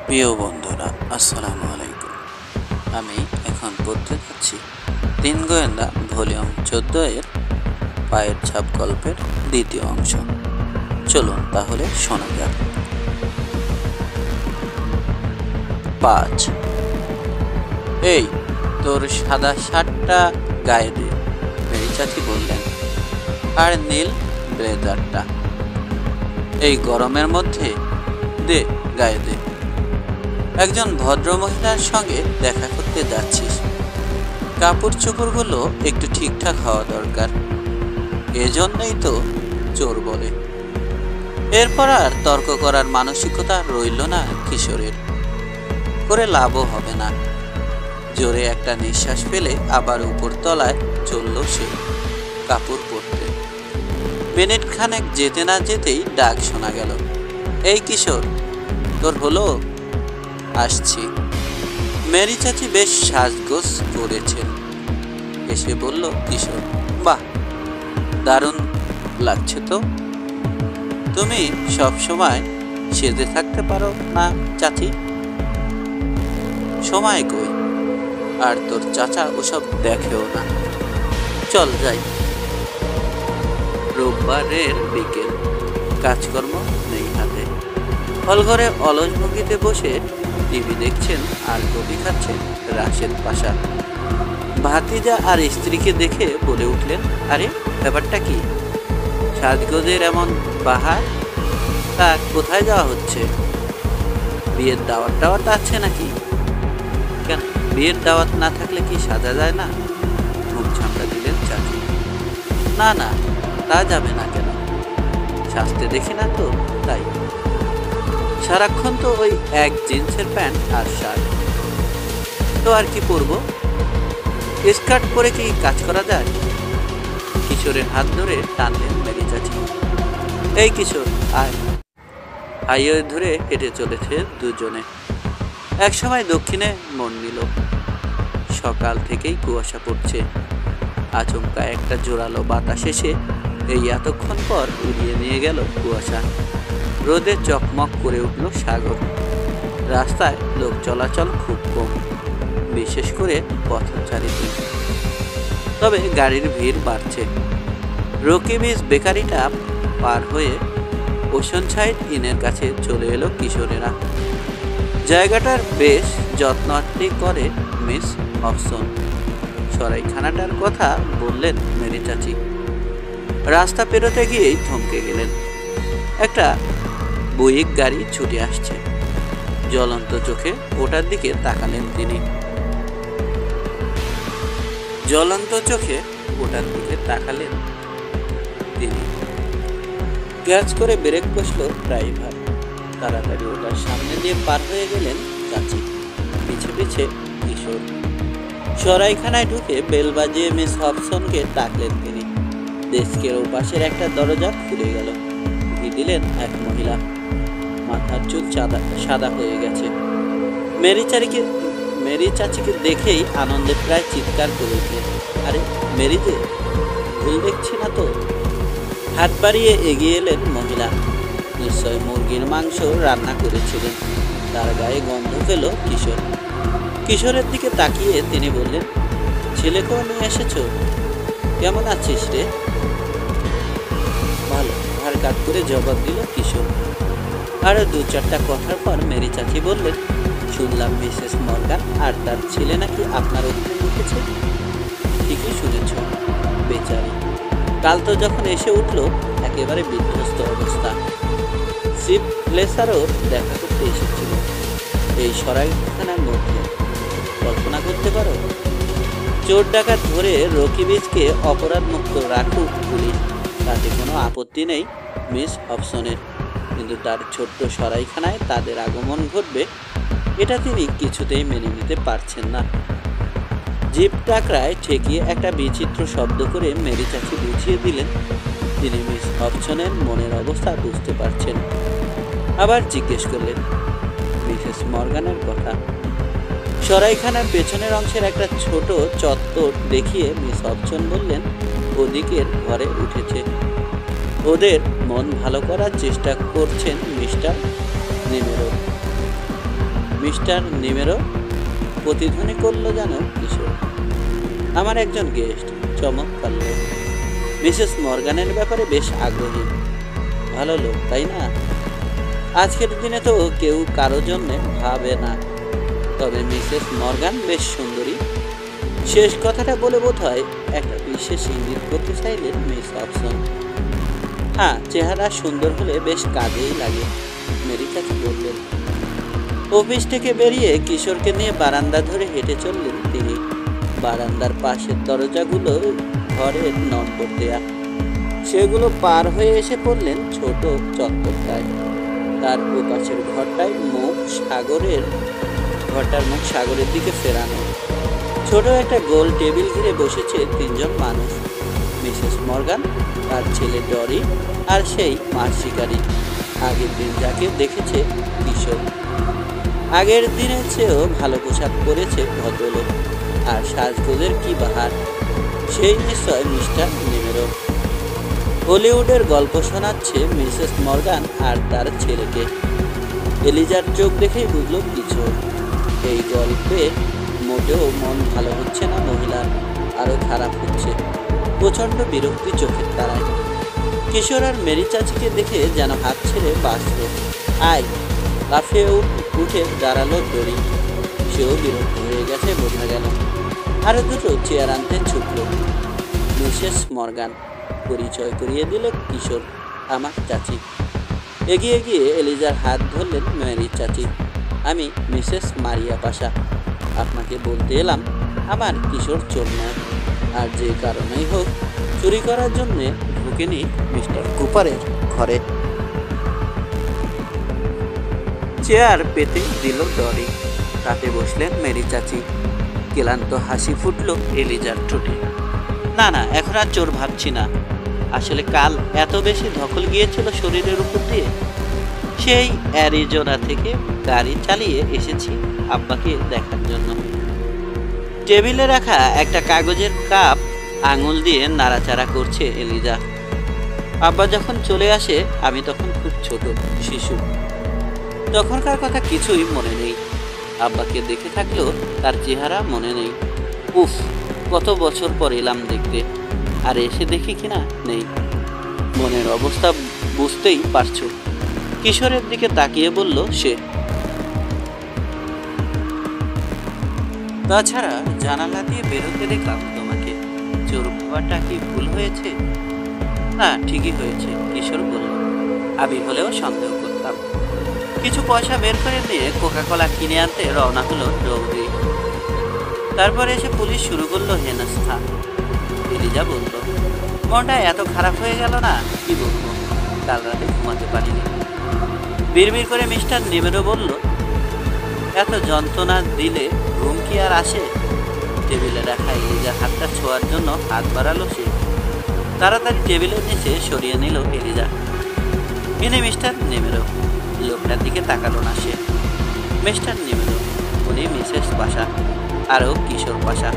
প্রিয় বন্ধুরা, আসসালামু আলাইকুম। আমি এখন পড়তে যাচ্ছি তিন গোয়েন্দা ভলিউম 14 এর পায়ের ছাপ গল্পের দ্বিতীয় অংশ। চলুন তাহলে শোনা যাক। 5। এই, তোর সাদা শার্টটা গায়ে দে, মেরি চাচি বললেন, আর নীল ব্লেজারটা এই গরমের মধ্যে দে, গায়ে দে। একজন ভদ্রমহিলার সঙ্গে দেখা করতে যাচ্ছিস, কাপড় চোপড়গুলো একটু ঠিকঠাক হওয়া দরকার। এজন্যই তো চোর বলে। এরপর আর তর্ক করার মানসিকতা রইল না কিশোরের। করে লাভও হবে না। জোরে একটা নিঃশ্বাস ফেলে আবার উপর তলায় চলল সে কাপড় পরতে। মিনিট খানেক যেতে না যেতেই ডাক শোনা গেল, এই কিশোর, তোর হলো? আসছি। মেরি চাচি বেশ সাজগোজ করেছেন। এসে বলল কিশোর, বাহ, দারুণ লাগছে তো। তুমি সব সময় সেজে থাকতে পারো না চাচি? সময় কই, আর তোর চাচা ওসব দেখেও না। চল যাই। রোববারের বিকেল, কাজকর্ম নেই হাতে। হলঘরে অলস ভঙ্গিতে বসে টিভি দেখছেন আর কফি খাচ্ছেন রাশেদ পাশা। ভাতিজা আর স্ত্রীকে দেখে বলে উঠলেন, আরে ব্যাপারটা কি? সাজগোজের এমন বাহার? তা কোথায় যাওয়া হচ্ছে? বিয়ের দাওয়াত টাওয়াত আছে নাকি? কেন, বিয়ের দাওয়াত না থাকলে কি সাজা যায় না? মুখ ঝামড়া দিলেন চাচি। না না, তা যাবে না কেন? সাজতে দেখি না তো, তাই। সারাক্ষণ তো ওই এক জিন্সের প্যান্ট আর শার্ট, তো আর কি পরবো? স্কার্ট পরে কি কাজ করা যায়? কিশোরের হাত ধরে টানলেন মেরি চাচি। এই কিশোর, আয়। হাইওয়ে ধরে হেঁটে চলেছে দুজনে। একসময় দক্ষিণে মন নিল। সকাল থেকেই কুয়াশা পড়ছে। আচমকা একটা জোরালো বাতাস এসে এই এতক্ষণ পর উড়িয়ে নিয়ে গেল কুয়াশা। রোদে চকমক করে উঠল সাগর। রাস্তায় লোক চলাচল খুব কম, বিশেষ করে পথচারীদের। তবে গাড়ির ভিড় বাড়ছে। রকি বিচ বেকারিটা পার হয়ে ওশনসাইড ইনের কাছে চলে এলো কিশোরেরা। জায়গাটার বেশ যত্নার্থী করে মিস হবসন। সরাইখানাটার কথা বললেন মেরি চাচি। রাস্তা পেরোতে গিয়েই থমকে গেলেন। একটা বুইক গাড়ি ছুটে আসছে। জ্বলন্ত চোখে ওটার দিকে তাকালেন তিনি। গ্যাস করে ব্রেক কষল ড্রাইভার। তাড়াতাড়ি ওটার সামনে দিয়ে পার হয়ে গেলেন চাচি, পিছে পিছে কিশোর। সরাইখানায় ঢুকে বেল বাজিয়ে মিস হবসনকে ডাকলেন তিনি। ডেস্কের ওপাশের একটা দরজা খুলে গেল। দিলেন এক মহিলা। মাথার চুল সাদা হয়ে গেছে। মেরি চাচিকে দেখেই আনন্দে প্রায় চিৎকার করে উঠলেন, আরে মেরি যে, ভুল দেখছি না তো? হাত বাড়িয়ে এগিয়ে এলেন মহিলা। নিশ্চয় মুরগির মাংস রান্না করেছিলেন। তার গায়ে গন্ধ পেল কিশোর। কিশোরের দিকে তাকিয়ে তিনি বললেন, ছেলেকেও নিয়ে এসেছো? কেমন আছিস রে? ভালো, ঘাড় কাত করে জবাব দিল কিশোর। আরো দু চারটা কথার পর মেরি চাচি বললেন, শুনলাম মিসেস মর্গান আর তার ছেলে নাকি আপনার অধীনে উঠেছে। ঠিকই শুনেছ, বেচারি। কাল তো যখন এসে উঠল একেবারে বিধ্বস্ত অবস্থা। চিফ প্লেসারও দেখা করতে এসেছিল এই সরাইখানার মধ্যে। কল্পনা করতে পারো? চোর ডাকাত ধরে রকি বিচকে অপরাধ মুক্ত রাখুক পুলিশ, তাতে কোনো আপত্তি নেই মিস হবসনের। কিন্তু তার ছোট্ট সরাইখানায় তাদের আগমন ঘটবে, এটা তিনি কিছুতেই মেনে নিতে পারছেন না। জিপ টাকরায় ঠেকিয়ে একটা বিচিত্র শব্দ করে মেরি চাচি বুঝিয়ে দিলেন তিনি মিস হবসনের মনের অবস্থা বুঝতে পারছেন। আবার জিজ্ঞেস করলেন মিসেস মর্গানের কথা। সরাইখানার পেছনের অংশের একটা ছোট চত্বর দেখিয়ে মিস হবসন বললেন, ওদিকের ঘরে উঠেছে। ওদের মন ভালো করার চেষ্টা করছেন মিস্টার নিমেরো। মিস্টার নিমেরও প্রতিধ্বনি করলো যেন কিশোর। আমার একজন গেস্ট, চমৎকার লোক। মিসেস মর্গানের ব্যাপারে বেশ আগ্রহী। ভালো লোক, তাই না? আজকের দিনে তো কেউ কারো জন্য ভাবে না, তবে মিসেস মর্গান বেশ সুন্দরী। শেষ কথাটা বলে বোধ হয় একটা বিশেষ ইঙ্গিত করতে চাইলেন মিস হবসন। হ্যাঁ, চেহারা সুন্দর হলে বেশ কাজেই লাগে, মেরি চাচি বললেন। অফিস থেকে বেরিয়ে কিশোরকে নিয়ে বারান্দা ধরে হেঁটে চললেন তিনি। বারান্দার পাশের দরজাগুলো ঘরের নম্বর দেয়া, সেগুলো পার হয়ে এসে পড়লেন ছোট চত্বরটায়। তার ওপাশের ঘরটার মুখ সাগরের দিকে ফেরানো। ছোট একটা গোল টেবিল ঘিরে বসেছে তিনজন মানুষ, মিসেস মর্গান, তার ছেলে ডরি, আর সেই মাছ শিকারী। আগের দিন যাকে দেখেছে কিশোর। আগের দিনের চেয়েও ভালো পোশাক পরেছে ভদ্রলোক, আর সাজগোজের কি বাহার, সেই নিশ্চয় মিস্টার নিমেরো। হলিউডের গল্প শোনাচ্ছে মিসেস মর্গান আর তার ছেলেকে। এলিজার চোখ দেখেই বুঝল কিশোর। এই গল্পে মোটেও মন ভালো হচ্ছে না মহিলার, আরো খারাপ হচ্ছে। প্রচন্ড বিরক্তি চোখের তারায়। কিশোর আর মেরি চাচিকে দেখে যেন হাত ছেড়ে বাঁচল। আয়, লাফিয়ে উঠে দাঁড়ালো ডরি। সেও বিরক্ত হয়ে গেছে বোঝা গেল। আরো দুটো চেয়ার আনতে ছুটল। মিসেস মর্গান, পরিচয় করিয়ে দিল কিশোর, আমার চাচি। এগিয়ে গিয়ে এলিজার হাত ধরলেন মেরি চাচি। আমি মিসেস মারিয়া পাশা। আপনাকে বলতে এলাম আমার কিশোর চোর নয়, আর যে কারণেই হোক চুরি করার জন্য ঢুকেনি মিস্টার কুপারের ঘরে। চেয়ার পেতে দিল ডরি। তাতে বসলেন মেরি চাচি। ক্লান্ত হাসি ফুটল এলিজার ঠোঁটে। না না, এখন আর চোর ভাবছি না। আসলে কাল এত বেশি ধকল গিয়েছিল শরীরের উপর দিয়ে, সেই অ্যারিজোনা থেকে গাড়ি চালিয়ে এসেছি আব্বাকে দেখার জন্য। টেবিলে রাখা একটা কাগজের কাপ আঙুল দিয়ে নাড়াচাড়া করছে এলিজা। আব্বা যখন চলে আসে আমি তখন খুব ছোট শিশু, তখনকার কথা কিছুই মনে নেই। আব্বাকে দেখে থাকলেও তার চেহারা মনে নেই। উফ, কত বছর পর এলাম দেখতে, আর এসে দেখি কিনা নেই। মনের অবস্থা বুঝতেই পারছো। কিশোরের দিকে তাকিয়ে বলল সে। তাছাড়া জানালা দিয়ে বেরোতে দেখলাম তোমাকে। চোর ভাবাটা কি ভুল হয়েছে? না, ঠিকই হয়েছে, কিশোর বলল। আমি হলেও সন্দেহ করতাম। কিছু পয়সা বের করে নিয়ে কোকা-কোলা কিনে আনতে রওনা হলো ডৌরি। তারপরে এসে পুলিশ শুরু করলো হেনস্থা। এলিজা বলল, মনটা এত খারাপ হয়ে গেল না, কি বলবো, কাল রাতে ঘুমাতে পারিনি। বিড়বিড় করে মিস্টার নিমেরো বলল, এত যন্ত্রণা দিলে ঘুম কি আর আসে? টেবিলে রাখা এলিজার হাতটা ছোঁয়ার জন্য হাত বাড়ালো সে। তাড়াতাড়ি টেবিলের নিচে সরিয়ে নিল এলিজা। ইনি মিস্টার নিমেরো। লোকটার দিকে তাকালো না সে। মিস্টার নিমেরো, উনি মিসেস পাশা, আরও কিশোর পাশা।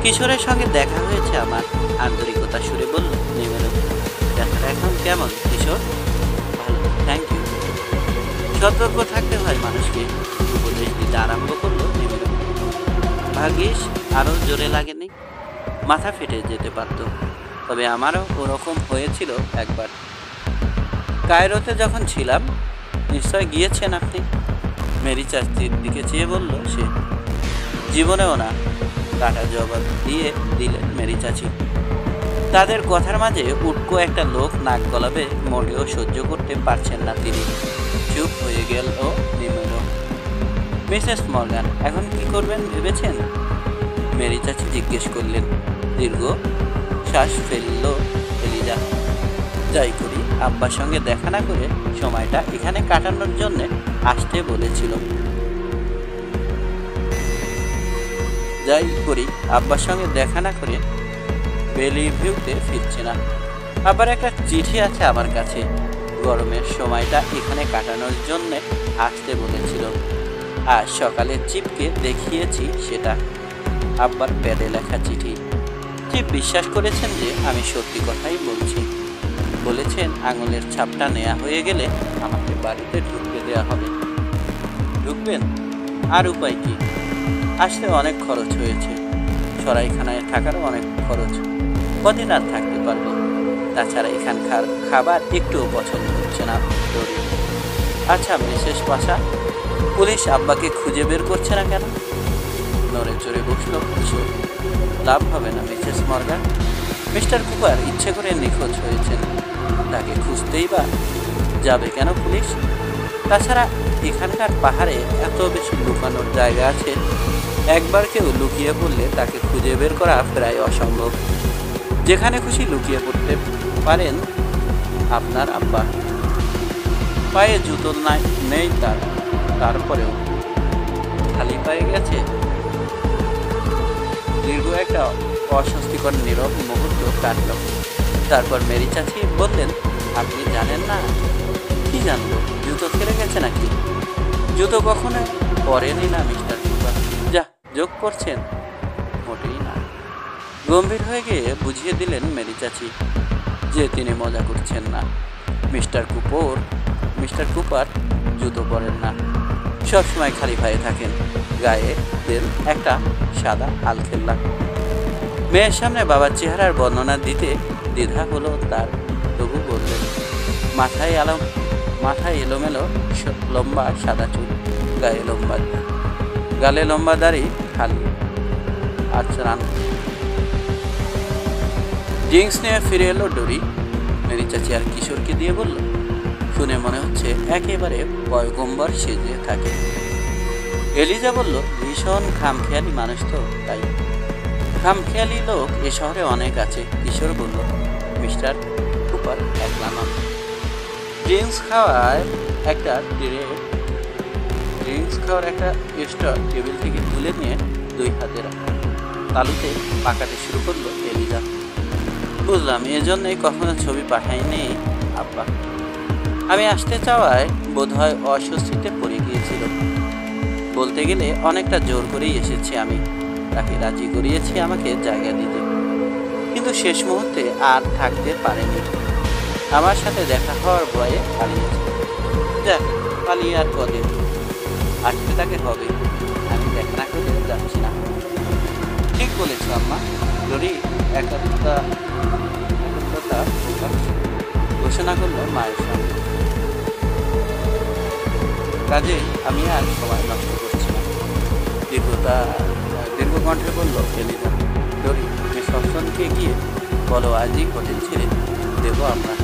কিশোরের সঙ্গে দেখা হয়েছে আমার, আন্তরিকতা সুরে বলল নিমেরো। দেখাটা এখন কেমন কিশোর? ভালো, থ্যাংক ইউ। সতর্ক থাকতে হয় মানুষকে, উপদেশ দিতে আরম্ভ করলো নিমেরো। ভাগ্যিস আরও জোরে লাগেনি, মাথা ফেটে যেতে পারত। তবে আমারও ওরকম হয়েছিল একবার, কায়রোতে যখন ছিলাম। নিশ্চয় গিয়েছেন আপনি? মেরি চাচির দিকে চেয়ে বলল সে। জীবনেও না, কাটা জবাব দিয়ে দিলেন মেরি চাচি। তাদের কথার মাঝে উটকো একটা লোক নাক গলাবে মোটেও সহ্য করতে পারছেন না তিনি। চুপ হয়ে গেল নিমেরো। মিসেস মর্গান, এখন কি করবেন ভেবেছেন? মেরি চাচি জিজ্ঞেস করলেন। দীর্ঘ শ্বাস ফেলল এলিজা। যাই করি, আব্বার সঙ্গে দেখা না করে সময়টা এখানে কাটানোর জন্য আসতে বলেছিল। যাই করি, আব্বার সঙ্গে দেখা না করে বেলিভিউতে ফিরছি না। আবার একটা চিঠি আছে আমার কাছে, গরমের সময়টা এখানে কাটানোর জন্য আসতে বলেছিল। আজ সকালে চিপকে দেখিয়েছি সেটা, আব্বার প্যাডে লেখা চিঠি। চিপ বিশ্বাস করেছেন যে আমি সত্যি কথাই বলছি। বলেছেন আঙুলের ছাপটা নেওয়া হয়ে গেলে আমাকে বাড়িতে ঢুকতে দেওয়া হবে। ঢুকবে থাকবেন? আর উপায় কি? আসতে অনেক খরচ হয়েছে, সরাইখানায় থাকারও অনেক খরচ, কদিন আর থাকতে পারবো? তাছাড়া এখানকার খাবার একটুও পছন্দ হচ্ছে না ডোরির। আচ্ছা মিসেস পাশা, পুলিশ আব্বাকে খুঁজে বের করছে না কেন? নড়ে চড়ে বসল কিশোর। লাভ হবে না মিসেস মর্গান, মিস্টার কুপার ইচ্ছে করে নিখোঁজ হয়েছেন, তাকে খুঁজতেই বা যাবে কেন পুলিশ? তাছাড়া এখানকার পাহাড়ে এত বেশি লুকানোর জায়গা আছে, একবার কেউ লুকিয়ে পড়লে তাকে খুঁজে বের করা প্রায় অসম্ভব। যেখানে খুশি লুকিয়ে পড়তে পারেন আপনার আব্বা। পায়ে জুতো নেই তারপরেও খালি পায়ে গেছে। দীর্ঘ একটা অস্বস্তিকর নীরব মুহূর্ত কাটল। তারপর মেরি চাচি বললেন, আপনি জানেন না? কি জানবো, জুতো ছেড়ে গেছে নাকি? জুতো কখনো পরেনি না মিস্টার কুপার। যা যোগ করছেন, মোটেই না। গম্ভীর হয়ে গিয়ে বুঝিয়ে দিলেন মেরি চাচি যে তিনি মজা করছেন না। মিস্টার কুপার জুতো পরেন না, সবসময় খালি পায়ে থাকেন, গায়ে দেন একটা সাদা আলখেল্লা। মেয়ের সামনে বাবার চেহারার বর্ণনা দিতে দ্বিধা হলো তার, তবু বললেন, মাথায় এলোমেলো লম্বা সাদা চুল, গালে লম্বা দাড়ি, খালি আচরণ। ড্রিঙ্কস নিয়ে ফিরে এলো ডোরি। মেরি চাচি আর কিশোরকে দিয়ে বলল, শুনে মনে হচ্ছে একেবারে পয়গম্বর সেজে থাকে। এলিজা বলল, ভীষণ খামখেয়ালি মানুষ তো, তাই। খামখেয়ালি লোক এ শহরে অনেক আছে। কিশোর বলল, মিস্টার কুপার একলা নন। ড্রিঙ্কস খাওয়ার একটা স্টার টেবিল থেকে তুলে নিয়ে দুই হাতের তালুতে পাকাতে শুরু করলো এলিজা। বুঝলাম, এজন্যই কখনো ছবি পাঠাইনি আব্বা। আমি আসতে চাওয়ায় বোধহয় অস্বস্তিতে পড়ে গিয়েছিল। বলতে গেলে অনেকটা জোর করেই এসেছি আমি, তাকে রাজি করিয়েছি আমাকে জায়গা দিতে, কিন্তু শেষ মুহূর্তে আর থাকতে পারেনি। আমার সাথে দেখা হওয়ার ভয়ে পালিয়েছে। দেখ, পালিয়ে আর কদিন, আসতে তাকে হবে। আমি দেখা না করে যাচ্ছি না। ঠিক বলেছ আম্মা। ডোরি একাত্মতা ঘোষণা করলো মায়ের সামনে। কাজে আমি আর সময় নষ্ট করছি না। দীর্ঘ কণ্ঠে বলল এলিজা। ডোরি, তুমি সবসময়কে গিয়ে বলো আজই হোটেল ছেড়ে দেবো আমরা।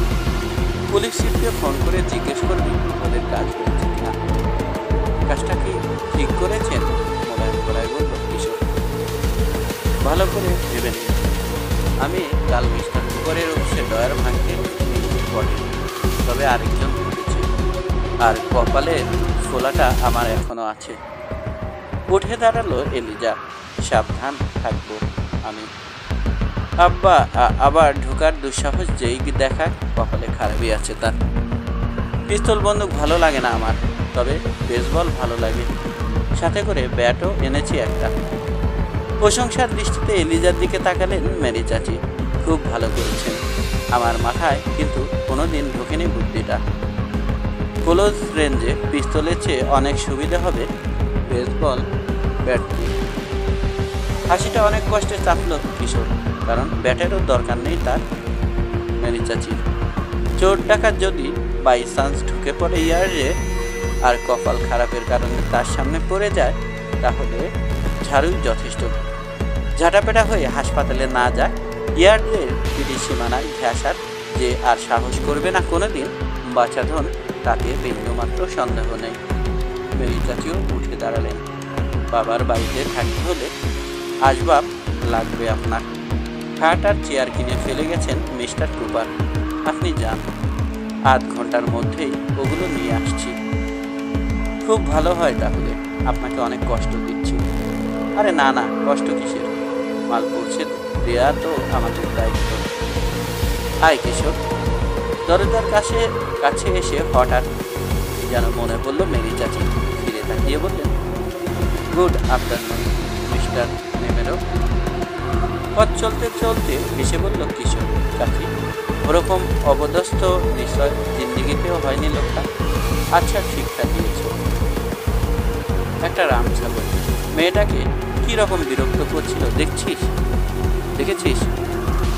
পুলিশ চিফকে ফোন করে জিজ্ঞেস করবি ওদের কাজ করেছে কিনা। কাজটা কি ঠিক করেছেন? মোবাইল গলায় বলল কিশোর। ভালো করে ভেবে নিন। আমি কাল মিস্টার কুপারের অফিসে ডয়ার ভাঙতে পড়ে, তবে আরেকজন ঢুকেছে, আর কপালের ফোলাটা আমার এখনো আছে। উঠে দাঁড়ালো এলিজা। সাবধান থাকবো আমি। আব্বা আবার ঢোকার দুঃসাহস যেই দেখা, কপালে খারাপই আছে তার। পিস্তল বন্দুক ভালো লাগে না আমার, তবে বেসবল ভালো লাগে, সাথে করে ব্যাটও এনেছি একটা। প্রশংসার দৃষ্টিতে এলিজার দিকে তাকালেন মেরি চাচি। খুব ভালো করেছেন, আমার মাথায় কিন্তু কোনোদিন ঢোকেনি বুদ্ধিটা। ক্লোজ রেঞ্জে পিস্তলের চেয়ে অনেক সুবিধা হবে বেসবল ব্যাট দিয়ে। হাসিটা অনেক কষ্টে চাপল কিশোর, কারণ ব্যাটেরও দরকার নেই তার। মেরি চাচির চোর ডাকাত যদি বাই চান্স ঢুকে পড়ে ইয়ার্ডে, আর কপাল খারাপের কারণে তার সামনে পড়ে যায়, তাহলে ঝাড়ুই যথেষ্ট। ঝাঁটাপেটা হয়ে হাসপাতালে না যায়, ইয়ার্ডের পিঠি সীমানায় ঘেঁষার যে আর সাহস করবে না কোনোদিন বাঁচাধন, তাতে বিন্দুমাত্র সন্দেহ নেই। মেরি চাচিও উঠে দাঁড়ালেন। বাবার বাড়িতে থাকতে হলে আসবাব লাগবে আপনার। খাট আর চেয়ার কিনে ফেলে গেছেন মিস্টার কুপার। আপনি যান, আধ ঘন্টার মধ্যেই ওগুলো নিয়ে আসছি। খুব ভালো হয় তাহলে, আপনাকে অনেক কষ্ট দিচ্ছি। আরে না না, কষ্ট কিসের, মাল পৌঁছে দেয়া তো আমাদের দায়িত্ব। আয় কিশোর। দরজার কাছে এসে হঠাৎ যেন মনে পড়ল মেরি চাচি। ফিরে তাকিয়ে বললেন, গুড আফটারনুন মিস্টার নেমেরো। পথ চলতে চলতে এসে বলল কিশোর, চাচি ওরকম অবদস্থ নিশ্চয় জিন্দিগিতেও হয়নি লোকটা। আচ্ছা, ঠিকঠাক দিয়েছ। একটা রাম ছাগল। মেয়েটাকে কি রকম বিরক্ত করছিল দেখেছিস?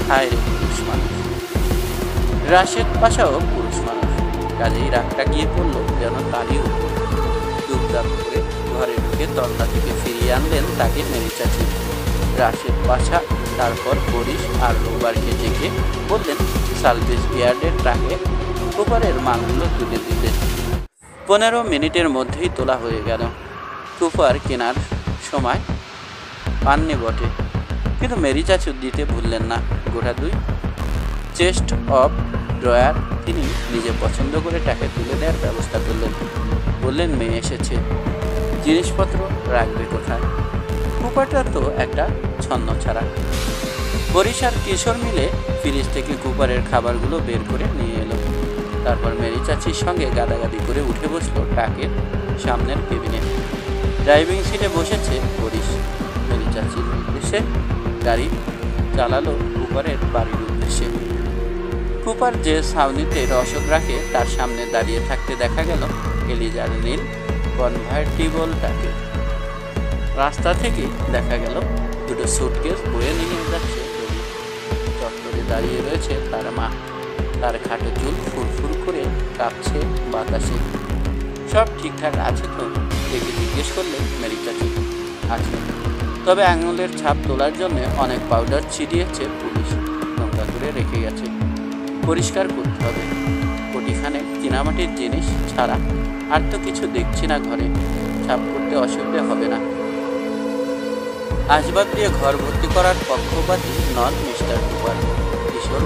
হায় রে পুরুষ মানুষ। রাশেদ পাশাও পুরুষ মানুষ, কাজেই রাগটা গিয়ে পড়লো যেন তারই উপর। দুপদাপ করে ঘরে ঢুকে তল্লা থেকে ফিরিয়ে আনলেন তাকে মেরি চাচি। রাশেদ পাশা তারপর বরিশ আর রোবারকে ডেকে বললেন সালভেজ ইয়ার্ডের ট্রাকে কুপারের মালগুলো তুলে দিতে। 15 মিনিটের মধ্যেই তোলা হয়ে গেল। কুপার কেনার সময় পাননি বটে, কিন্তু মেরি চাচু দিতে ভুললেন না গোটা 2 চেস্ট অফ ড্রয়ার। তিনি নিজে পছন্দ করে টাকা তুলে দেওয়ার ব্যবস্থা করলেন। বললেন মেয়ে এসেছে, জিনিসপত্র রাখবে কোথায়? কুপারটা তো একটা ছন্ন ছাড়া। বরিশ আর কিশোর মিলে ফ্রিজ থেকে কুপারের খাবারগুলো বের করে নিয়ে এলো। তারপর মেরি চাচির সঙ্গে গাদাগাদি করে উঠে বসলো ট্রাকের সামনের কেবিনে। ড্রাইভিং সিটে বসেছে বরিশ। মেরি চাচির নির্দেশে গাড়ি চালালো কুপারের বাড়ির উদ্দেশ্যে। কুপার যে ছাউনিতে রসদ রাখে তার সামনে দাঁড়িয়ে থাকতে দেখা গেল এলিজার নীল কনভার্টিবলটাকে। রাস্তা থেকে দেখা গেল 2টো সুটকেস বয়ে নিয়ে যাচ্ছে রবি। চত্বরে দাঁড়িয়ে রয়েছে তার মা। তার খাটো চুল ফুরফুর করে কাঁপছে বাতাসে। সব ঠিকঠাক আছে তো? দেখে জিজ্ঞেস করলে মেরি চাচি। আছে, তবে আঙুলের ছাপ তোলার জন্য অনেক পাউডার ছিটিয়েছে পুলিশ, নোংরা করে রেখে গেছে। পরিষ্কার করতে হবে। কোটিখানে চীনামাটির জিনিস ছাড়া আর তো কিছু দেখছি না ঘরে। ছাপ করতে অসুবিধা হবে না। আসবাব দিয়ে ঘর ভর্তি করার পক্ষপাতী নন মিস্টার কুপার। কিশোর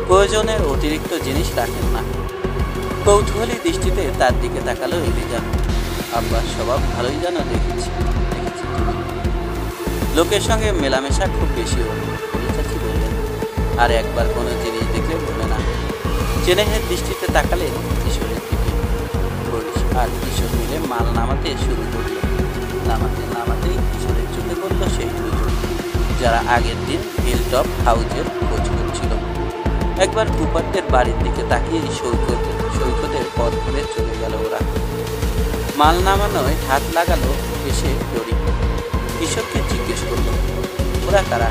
প্রয়োজনের অতিরিক্ত জিনিস রাখেন না। কৌতূহলী দৃষ্টিতে তার দিকে তাকালো এলিজা। আব্বার স্বভাব ভালোই জানো, দেখেছি তুমি। লোকের সঙ্গে মেলামেশা খুব বেশি হল, চাচি বললেন। আর একবার কোনো জিনিস দেখলে বলে না। চেনেহের দৃষ্টিতে তাকালেন কিশোরের দিকে। বরিশ আর কিশোর মিলে মাল নামাতে শুরু করল। নামাতেই কিশোরের চোখে পড়ল সেই 2জন যারা আগের দিন হিলটপ হাউজের খোঁজ করছিল। একবার কুপারদের বাড়ির দিকে তাকিয়ে সৈকতের পথ ধরে চলে গেল ওরা। মাল নামানোয় হাত লাগালো এসে ডরি। কিশোরকে জিজ্ঞেস করল, ওরা কারা?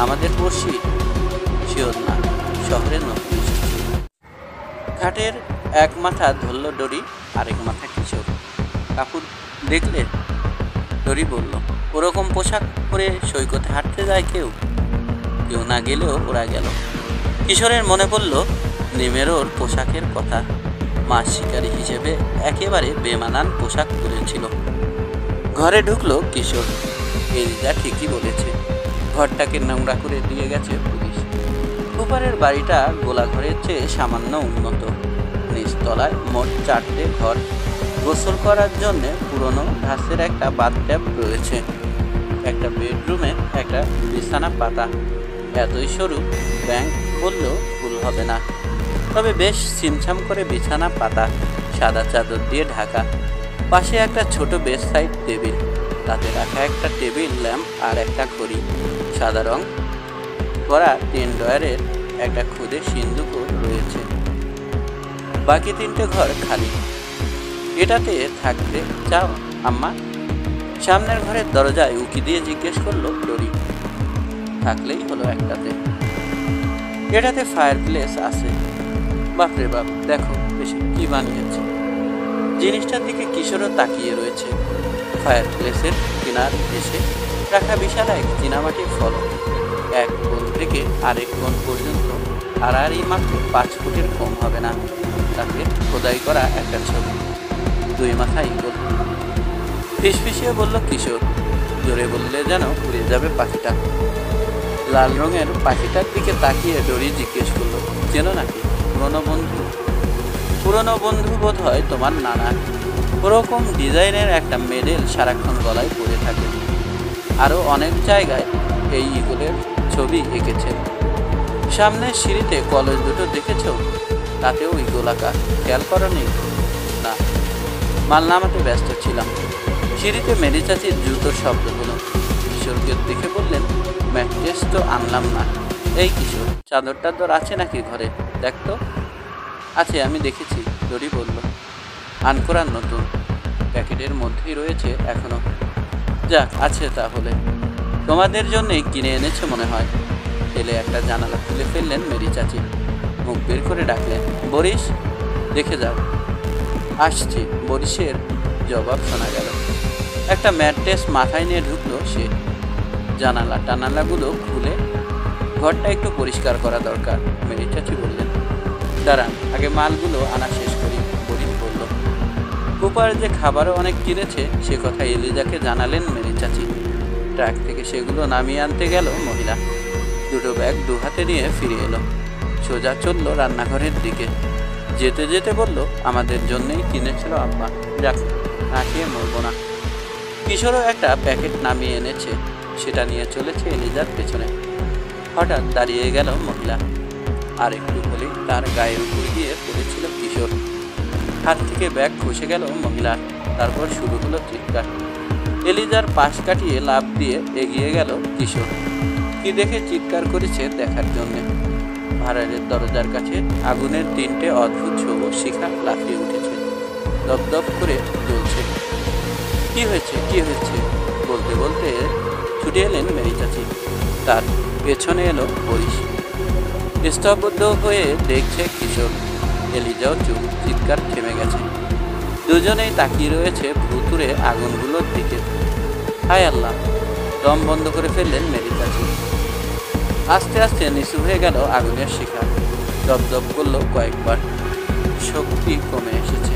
আমাদের পড়শি? শিওর না, শহরে নতুন এসেছে। ঘাটের এক মাথা ধরল ডরি, আরেক মাথা কিশোর। কাপড় দেখলে? ডরি বলল, ওরকম পোশাক পরে সৈকতে হাঁটতে যায় কেউ না গেলেও ওরা গেল। কিশোরের মনে পড়ল নিমেরোর পোশাকের কথা। মাছ শিকারী হিসেবে একেবারে বেমানান পোশাক পরেছিল। ঘরে ঢুকলো কিশোর। এলিজা ঠিকই বলেছে, ঘরটাকে নোংরা করে দিয়ে গেছে পুলিশ। কুপারের বাড়িটা গোলাঘরের চেয়ে সামান্য উন্নত। নিচতলায় মোট 4টে ঘর। গোসল করার জন্যে পুরনো ধাঁচের একটা বাথট্যাব রয়েছে। একটা বেডরুমে একটা বিছানা পাতা। এতই সরু ব্যাংক বললেও ভুল হবে না। তবে বেশ ছিমছাম করে বিছানা পাতা, সাদা চাদর দিয়ে ঢাকা। পাশে একটা ছোট বেড সাইড টেবিল, তাতে রাখা একটা টেবিল ল্যাম্প আর একটা ঘড়ি। সাদা রং করা 3 ড্রয়ারের একটা খুদে সিন্দুকও রয়েছে। বাকি 3টে ঘর খালি। এটাতে থাকতে চাও আম্মা? সামনের ঘরের দরজায় উকি দিয়ে জিজ্ঞেস করলো ডরি। থাকলেই হলো একটাতে। এটাতে ফায়ার প্লেস আছে। বাপরে বাপ, দেখো বেশি কি বানিয়েছে। জিনিসটার দিকে কিশোরও তাকিয়ে রয়েছে। ফায়ার প্লেসের কিনার এসে রাখা বিশাল এক চীনামাটির ফলক। এক কোণ থেকে আরেক কোণ পর্যন্ত আড়াআড়ি মাত্র 5 ফুটের কম হবে না। তাতে খোদাই করা একটা ছবি, 2 মাথা ঈগল। ফিসফিসিয়ে বলল কিশোর। জোরে বললে যেন উড়ে যাবে পাখিটা। লাল রঙের পাখিটার দিকে তাকিয়ে ডরি জিজ্ঞেস করলো, চেনো নাকি? পুরনো বন্ধু বোধ হয় তোমার নানা। ওরকম ডিজাইনের একটা মেডেল সারাক্ষণ গলায় পরে থাকে। আরও অনেক জায়গায় এই ঈগলের ছবি এঁকেছেন। সামনের সিঁড়িতে কলস 2টো দেখেছ? তাতেও ঈগল আঁকা। খেয়াল করনি? না, মাল নামাতে ব্যস্ত ছিলাম। সিঁড়িতে মেরি চাচির জুতোর শব্দ হলো। কিশোরকে দেখে বললেন, ম্যাট্রেস তো আনলাম না। এই কিশোর, চাদর টাদর আছে নাকি ঘরে? দেখ তো। আছে, আমি দেখেছি, ডরি বলল। আনকোরার নতুন। প্যাকেটের মধ্যেই রয়েছে এখনো। যাক আছে তাহলে, তোমাদের জন্যই কিনে এনেছে মনে হয়। ঠেলে একটা জানালা খুলে ফেললেন মেরি চাচি। মুখ বের করে ডাকলেন, বরিশ দেখে যাও। আসছি, বরিশের জবাব শোনা গেল। একটা ম্যাট্রেস মাথায় নিয়ে ঢুকলো সে। জানালা টানালাগুলো খুলে ঘরটা একটু পরিষ্কার করা দরকার। মেরি চাচি বললেন, দাঁড়ান আগে মালগুলো আনা শেষ করি। বরিশ বলল, কুপার যে খাবারও অনেক কিনেছে সে কথা এলিজাকে জানালেন মেরি চাচি। ট্রাক থেকে সেগুলো নামিয়ে আনতে গেল মহিলা। দুটো ব্যাগ দু হাতে নিয়ে ফিরে এলো। সোজা চলল রান্নাঘরের দিকে। যেতে যেতে বলল, আমাদের জন্যই কিনেছিল আব্বা, যাক না খেয়ে মরবো না। কিশোরও একটা প্যাকেট নামিয়ে এনেছে, সেটা নিয়ে চলেছে এলিজার পেছনে। হঠাৎ দাঁড়িয়ে গেল মহিলা। আর একটু হলেই তার গায়ের উপর গিয়ে পড়েছিল কিশোর। হাত থেকে ব্যাগ খসে গেল মহিলার। তারপর শুরু হলো চিৎকার। এলিজার পাশ কাটিয়ে লাফ দিয়ে এগিয়ে গেল কিশোর। কি দেখে চিৎকার করেছে দেখার জন্যে। ভাড়ারের দরজার কাছে আগুনের 3টে অদ্ভুত সবুজ শিখা লাফিয়ে উঠেছে, দপদপ করে জ্বলছে। কি হয়েছে কি হয়েছে বলতে বলতে ছুটে এলেন মেরি চাচি। তার পেছনে এলো বরিশ। স্তব্ধ হয়ে দেখছে কিশোর। এলিজাও চুপ, চিৎকার থেমে গেছে। দুজনেই তাকিয়ে রয়েছে ভুতুরে আগুনগুলোর দিকে। হায় আল্লাহ, দম বন্ধ করে ফেললেন মেরি চাচি। আস্তে আস্তে নিচু হয়ে গেল আগুনের শিখা। দপদপ করলো কয়েকবার। শক্তি কমে এসেছে।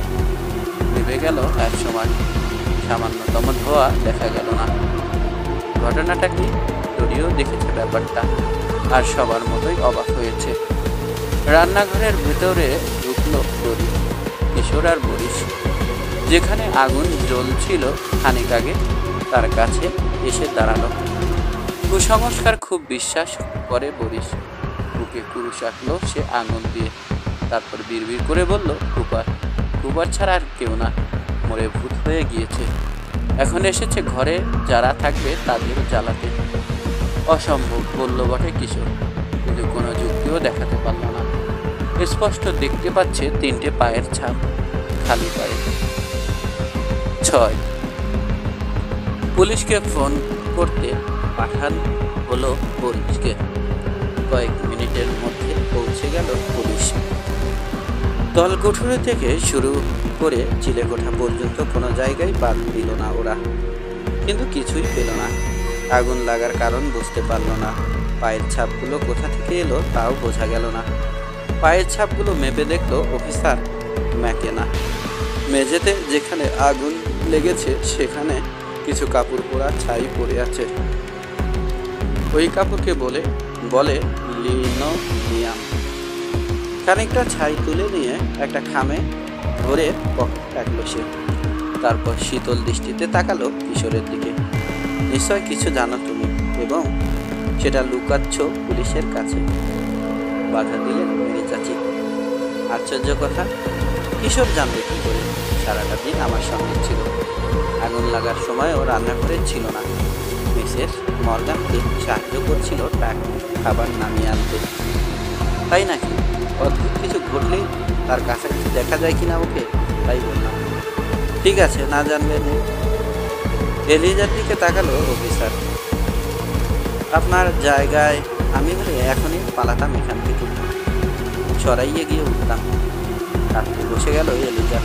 নেমে গেল এক সময়। সামান্যতম ধোয়া দেখা গেল না। ঘটনাটা কি? যদিও দেখেছে ব্যাপারটা, আর সবার মতোই অবাক হয়েছে। রান্নাঘরের ভেতরে ঢুকলো দড়ি, কিশোর আর বরিশ। যেখানে আগুন জ্বলছিল খানিক আগে তার কাছে এসে দাঁড়ালো। কুসংস্কার খুব বিশ্বাস করে বরিশ। বুকে কুরুশ আঁকলো সে আঙুল দিয়ে। তারপর বিড়বিড় করে বলল, কুপার, কুপার ছাড়া আর কেউ না, মরে ভূত হয়ে গিয়েছে। এখন এসেছে ঘরে যারা থাকবে তাদের জ্বালাতে। অসম্ভব বলল বটে কিশোর, কিন্তু কোনো যুক্তিও দেখাতে পারল না। স্পষ্ট দেখতে পাচ্ছে 3টে পায়ের ছাপ, খালি পায়ে। 6 পুলিশকে ফোন করতে পাঠান হলো বরিশকে। কয়েক মিনিটের মধ্যে পৌঁছে গেল পুলিশ। দলগঠুরি থেকে শুরু করে চিলেকোঠা পর্যন্ত কোনো জায়গায় বাদ দিল না ওরা, কিন্তু কিছুই পেল না। আগুন লাগার কারণ বুঝতে পারল না। পায়ের ছাপগুলো কোথা থেকে এলো তাও বোঝা গেল না। পায়ের ছাপগুলো মেপে দেখলো অফিসার ম্যাকেনা। মেঝেতে যেখানে আগুন লেগেছে সেখানে কিছু কাপড় পরা ছাই পড়ে আছে। ওই কাপড়কে বলে লিনোলিয়াম। খানিকটা ছাই তুলে নিয়ে একটা খামে ধরে পকেট রাখলো সে। তারপর শীতল দৃষ্টিতে তাকালো কিশোরের দিকে। নিশ্চয় কিছু জানো তুমি, এবং সেটা লুকাচ্ছ পুলিশের কাছে, বাধা দিলেন মেরি চাচি। আশ্চর্য কথা, কিশোর জানবে কি করে? সারাটা দিন আমার সঙ্গে ছিল। আগুন লাগার সময়ও রান্নাঘরে ছিল না। মিসেস মর্গানকে সাহায্য করছিল ট্রাক খাবার নামিয়ে আনতে। তাই নাকি? অদ্ভুত কিছু ঘটলেই তার কাছাকাছি দেখা যায় কিনা ওকে, তাই বললাম। ঠিক আছে, না জানলে নেই। এলিজার দিকে তাকালো অফিসার। আপনার জায়গায় আমি হলে এখনই পালাতাম এখান থেকে, সরাইয়ে গিয়ে উঠতাম। কাঁদতে বসে গেল এলিজা।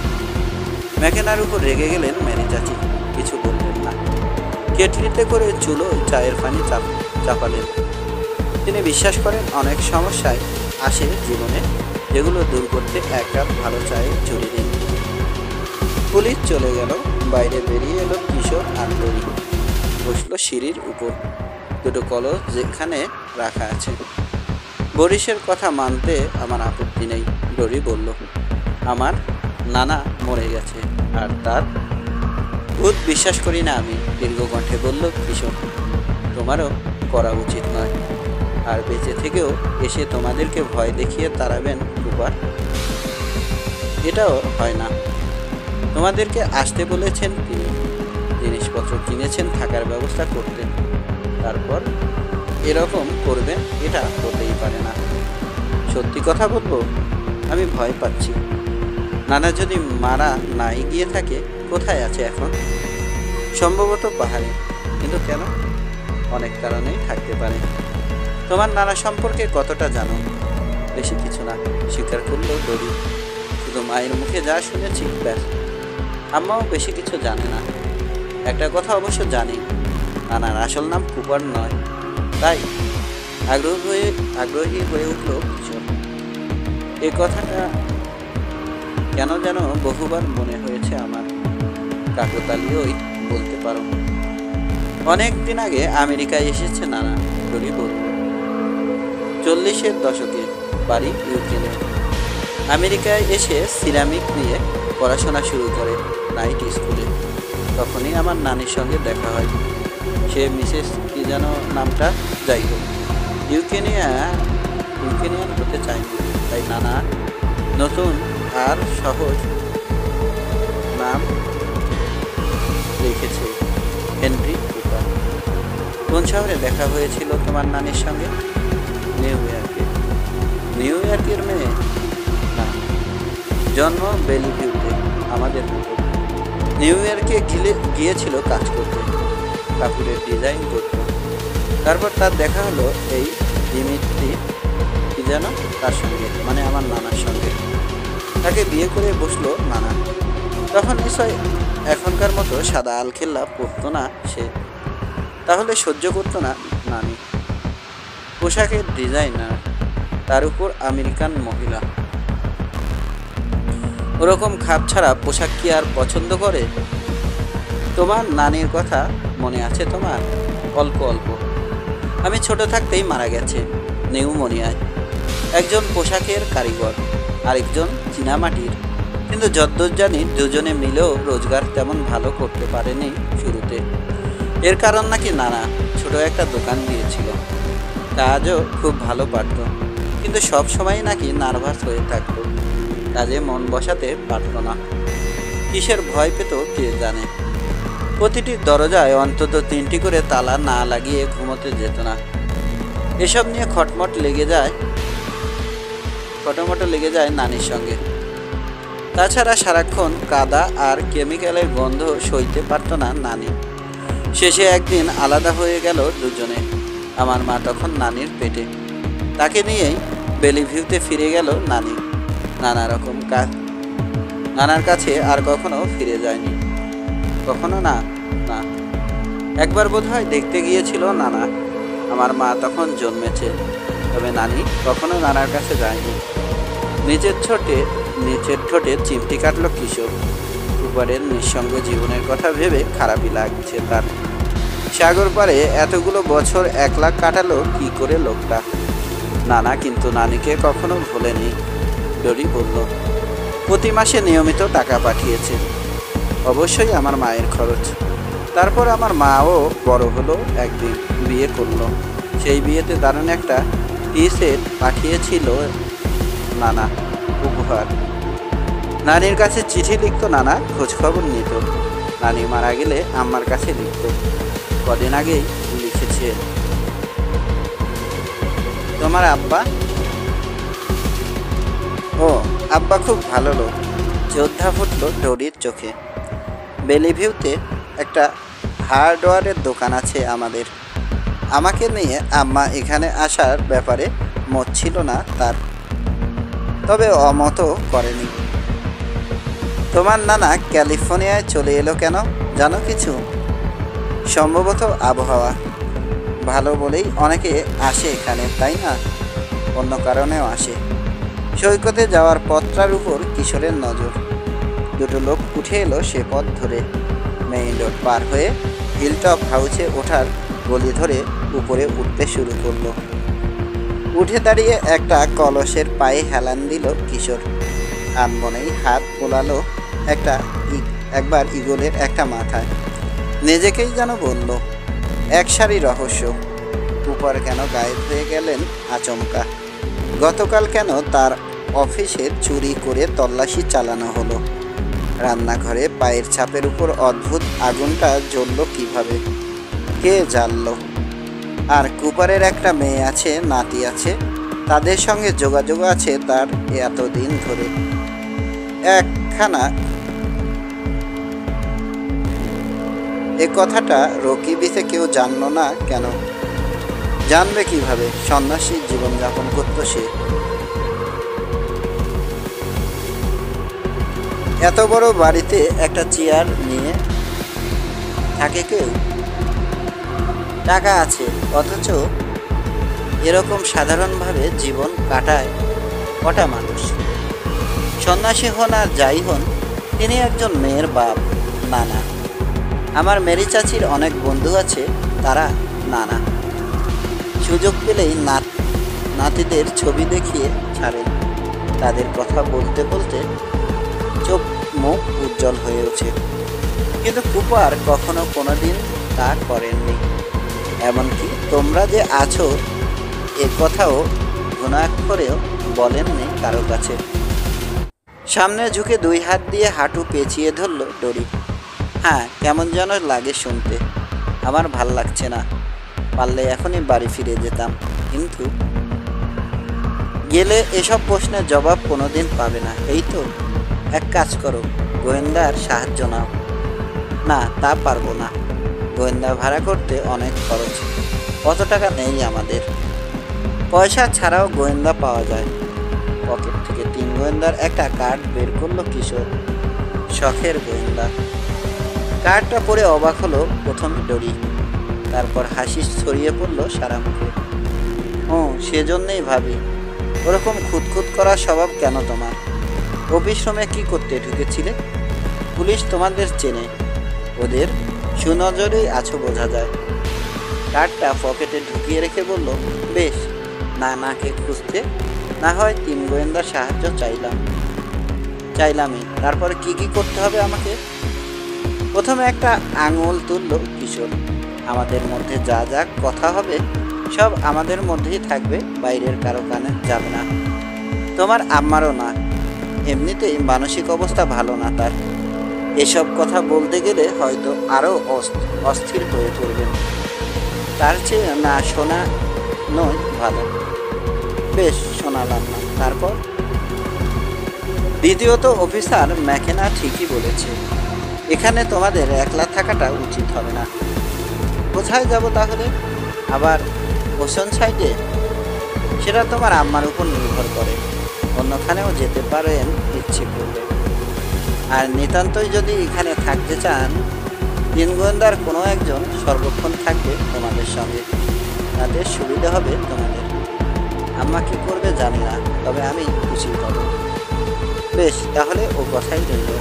ম্যাকেনার উপর রেগে গেলেন মেরি চাচি, কিছু বললেন না। কেটলিতে করে চুলো চায়ের পানি চাপালেন। তিনি বিশ্বাস করেন অনেক সমস্যায় আসে জীবনে, যেগুলো দূর করতে 1 কাপ ভালো চায়ের চুরি দিন। পুলিশ চলে গেল। বাইরে বেরিয়ে এলো কিশোর আর দড়ি। বসলো সিঁড়ির উপর। দুটো কলস যেখানে রাখা আছে। বরিশের কথা মানতে আমার আপত্তি নেই, ডরি বলল। আমার নানা মরে গেছে, আর তার ভূত বিশ্বাস করি না আমি, দীর্ঘ কণ্ঠে বলল কিশোর। তোমারও করা উচিত নয়। আর বেঁচে থেকেও এসে তোমাদেরকে ভয় দেখিয়ে তাড়াবেন কুপার, এটাও হয় না। তোমাদেরকে আসতে বলেছেন তিনি, জিনিসপত্র কিনেছেন থাকার ব্যবস্থা করতেন, তারপর এরকম করবেন, এটা হতেই পারে না। সত্যি কথা বলবো, আমি ভয় পাচ্ছি। নানা যদি মারা নাই গিয়ে থাকে, কোথায় আছে এখন? সম্ভবত পাহাড়ে। কিন্তু কেন? অনেক কারণেই থাকতে পারে। তোমার নানা সম্পর্কে কতটা জানো? বেশি কিছু না, স্বীকার করলো ডরি। শুধু মায়ের মুখে যা শুনেছি ব্যাস। আম্মাও বেশি কিছু জানে না। একটা কথা অবশ্য জানি, নানার আসল নাম কুপার নয়। তাই আগ্রহী হয়ে উঠল কিশোর। এই কথাটা কেন যেন বহুবার মনে হয়েছে আমার। কাকতালীয়ই বলতে পারো। অনেক দিন আগে আমেরিকায় এসেছে নানা, ডরি বলল। 40-এর দশকে, বাড়ি ইউক্রেনে। আমেরিকায় এসে সিরামিক নিয়ে পড়াশোনা শুরু করে নাইট স্কুলে। তখনই আমার নানির সঙ্গে দেখা হয়। সে মিসেস কি যেন নামটা, যাই হোক, ইউক্রেনিয়ান হতে চায়নি। তাই নানা নতুন আর সহজ নাম রেখেছে, হেনরি কুপার। কোন শহরে দেখা হয়েছিল তোমার নানির সঙ্গে? নিউ ইয়র্কে। নিউ ইয়র্কের মেয়ে? না, জন্ম বেলিভিউতে, আমাদের মতো। নিউ ইয়র্কে গিয়েছিল কাজ করতে, কাপড়ের ডিজাইন করত। তারপর তার দেখা হলো এই দিমিত্রি কি যেন তার সঙ্গে, মানে আমার নানার সঙ্গে। তাকে বিয়ে করে বসলো নানা। তখন নিশ্চয় এখনকার মতো সাদা আলখেল্লা পরতো না সে। তাহলে সহ্য করতো না নানি। পোশাকের ডিজাইনার, তার উপর আমেরিকান মহিলা। ওরকম খাপ ছাড়া পোশাক কি আর পছন্দ করে? তোমার নানির কথা মনে আছে তোমার? অল্প অল্প। আমি ছোট থাকতেই মারা গেছে নিউমোনিয়ায়। একজন পোশাকের কারিগর, আরেকজন চীনামাটির। কিন্তু যদ্দূর জানি দুজনে মিলেও রোজগার তেমন ভালো করতে পারেনি শুরুতে। এর কারণ নাকি নানা ছোট একটা দোকান দিয়েছিল। কাজও খুব ভালো পারত, কিন্তু সব সময় নাকি নার্ভাস হয়ে থাকতো। কাজে মন বসাতে পারত না। কিসের ভয় পেত কে জানে। প্রতিটি দরজায় অন্তত 3টি করে তালা না লাগিয়ে ঘুমোতে যেত না। এসব নিয়ে খটমট লেগে যায় নানির সঙ্গে। তাছাড়া সারাক্ষণ কাদা আর কেমিক্যালের গন্ধ সইতে পারত না নানি। শেষে একদিন আলাদা হয়ে গেল দুজনে। আমার মা তখন নানির পেটে। তাকে নিয়েই বেলিভিউতে ফিরে গেল নানি। নানার কাছে আর কখনো ফিরে যায়নি। কখনো না। একবার বোধহয় দেখতে গিয়েছিল নানা। আমার মা তখন জন্মেছে, তবে নানি কখনো নানার কাছে যায়নি। নিচের ঠোঁটে চিমটি কাটল কিশোর। কুপারের নিঃসঙ্গ জীবনের কথা ভেবে খারাপই লাগছে তার। সাগর পাড়ে এতগুলো বছর একলা কাটালো কি করে লোকটা। নানা কিন্তু নানিকে কখনো ভোলেনি, ডরি বলল। প্রতি মাসে নিয়মিত টাকা পাঠিয়েছে, অবশ্যই আমার মায়ের খরচ। তারপর আমার মাও বড় হলো, একদিন বিয়ে করলো। সেই বিয়েতে দারুণ একটা টি সেট পাঠিয়েছিল নানা উপহার। নানির কাছে চিঠি লিখতো নানা, খোঁজ খবর নিত। নানি মারা গেলে আম্মার কাছে লিখত। কদিন আগেই লিখেছে, তোমার আব্বা? ও, আব্বা খুব ভালো লোক। যোদ্ধা ফুটলো ডরির চোখে। বেলিভিউতে একটা হার্ডওয়্যারের দোকান আছে আমাদের। আমাকে নিয়ে আম্মা এখানে আসার ব্যাপারে মত ছিল না তার, তবে অমতও করেনি। তোমার নানা ক্যালিফোর্নিয়ায় চলে এলো কেন জানো কিছু? সম্ভবত আবহাওয়া ভালো বলেই অনেকে আসে এখানে, তাই না? অন্য কারণেও আসে। সৈকতে যাওয়ার পথটার উপর কিশোরের নজর। দুটো লোক উঠে এলো সে পথ ধরে। মেইন রোড পার হয়ে হিলটপ হাউসে ওঠার গলি ধরে উপরে উঠতে শুরু করলো। উঠে দাঁড়িয়ে একটা কলসের পায়ে হেলান দিল কিশোর। আনমনেই হাত বোলালো একবার ঈগলের একটা মাথায়। নিজেকেই যেন বলল, এক সারি রহস্য। কুপার কেন গায়েব হয়ে গেলেন আচমকা? গতকাল কেন তার অফিসে চুরি করে তল্লাশি চালানো হলো? রান্নাঘরে পায়ের ছাপের উপর অদ্ভুত আগুনটা জ্বলল কিভাবে? কে জ্বাললো? আর কুপারের একটা মেয়ে আছে, নাতি আছে, তাদের সঙ্গে যোগাযোগ আছে তার এতদিন ধরে। এ কথাটা রকিবিতে কেউ জানলো না কেন? জানবে কিভাবে? সন্ন্যাসীর জীবনযাপন করত সে। এত বড় বাড়িতে একটা চেয়ার নিয়ে থাকে কেউ? টাকা আছে অথচ এরকম সাধারণভাবে জীবন কাটায় কটা মানুষ? সন্ন্যাসী হন আর যাই হন, তিনি একজন মেয়ের বাপ, নানা। আমার মেরি চাচির অনেক বন্ধু আছে, তারা নানা। সুযোগ পেলেই নাতিদের ছবি দেখিয়ে ছাড়েন। তাদের কথা বলতে বলতে চোখ মুখ উজ্জ্বল হয়ে ওঠে। কিন্তু কুপার কখনো কোনোদিন তা করেননি। এমনকি তোমরা যে আছো এ কথাও ঘুণাক্ষরেও বলেননি কারো কাছে। সামনে ঝুঁকে 2 হাত দিয়ে হাঁটু পেঁচিয়ে ধরল ডরি। হ্যাঁ, কেমন যেন লাগে শুনতে। আমার ভাল লাগছে না। পারলে এখনই বাড়ি ফিরে যেতাম, কিন্তু গেলে এসব প্রশ্নের জবাব কোনোদিন পাবে না। এই তো, এক কাজ করো, গোয়েন্দার সাহায্য নাও। না, তা পারবো না। গোয়েন্দা ভাড়া করতে অনেক খরচ, অত টাকা নেই আমাদের। পয়সা ছাড়াও গোয়েন্দা পাওয়া যায়। পকেট থেকে 3 গোয়েন্দার একটা কার্ড বের করলো কিশোর। শখের গোয়েন্দা। কার্ডটা পড়ে অবাক হলো প্রথমে ডরি, তারপর হাসি ছড়িয়ে পড়লো সারা মুখে। সেজন্যই ভাবি, ওরকম খুঁতখুত করার স্বভাব কেন তোমার? অফিস-রুমে কি করতে ঢুকেছিলে? পুলিশ তোমাদের চেনে, ওদের সুনজরেই আছো বোঝা যায়। কার্ডটা পকেটে ঢুকিয়ে রেখে বলল, বেশ, নানাকে খুঁজতে না হয় 3 গোয়েন্দার সাহায্য চাইলামই। তারপরে কি কি করতে হবে আমাকে? প্রথমে একটা আঙুল তুলল কিশোর। আমাদের মধ্যে যা যা কথা হবে সব আমাদের মধ্যেই থাকবে, বাইরের কারো কানে যাবে না। তোমার আম্মারও না, এমনিতেই মানসিক অবস্থা ভালো না তার। এসব কথা বলতে গেলে হয়তো আরও অস্থির হয়ে পড়বেন। তার চেয়ে না শোনা নয় ভালো। বেশ, শোনালাম না। তারপর? দ্বিতীয়ত, অফিসার ম্যাকেনা ঠিকই বলেছে, এখানে তোমাদের একলা থাকাটা উচিত হবে না। কোথায় যাব তাহলে? আবার ওশন সাইডে? সেটা তোমার আম্মার উপর নির্ভর করে। অন্যখানেও যেতে পারেন ইচ্ছে করলে। আর নিতান্তই যদি এখানে থাকতে চান, 3 গোয়েন্দার কোনো একজন সর্বক্ষণ থাকবে তোমাদের সঙ্গে। তাদের সুবিধা হবে তোমাদের। আম্মা কি করবে জানি না, তবে আমি খুশি হব। বেশ, তাহলে ও কথাই রইল।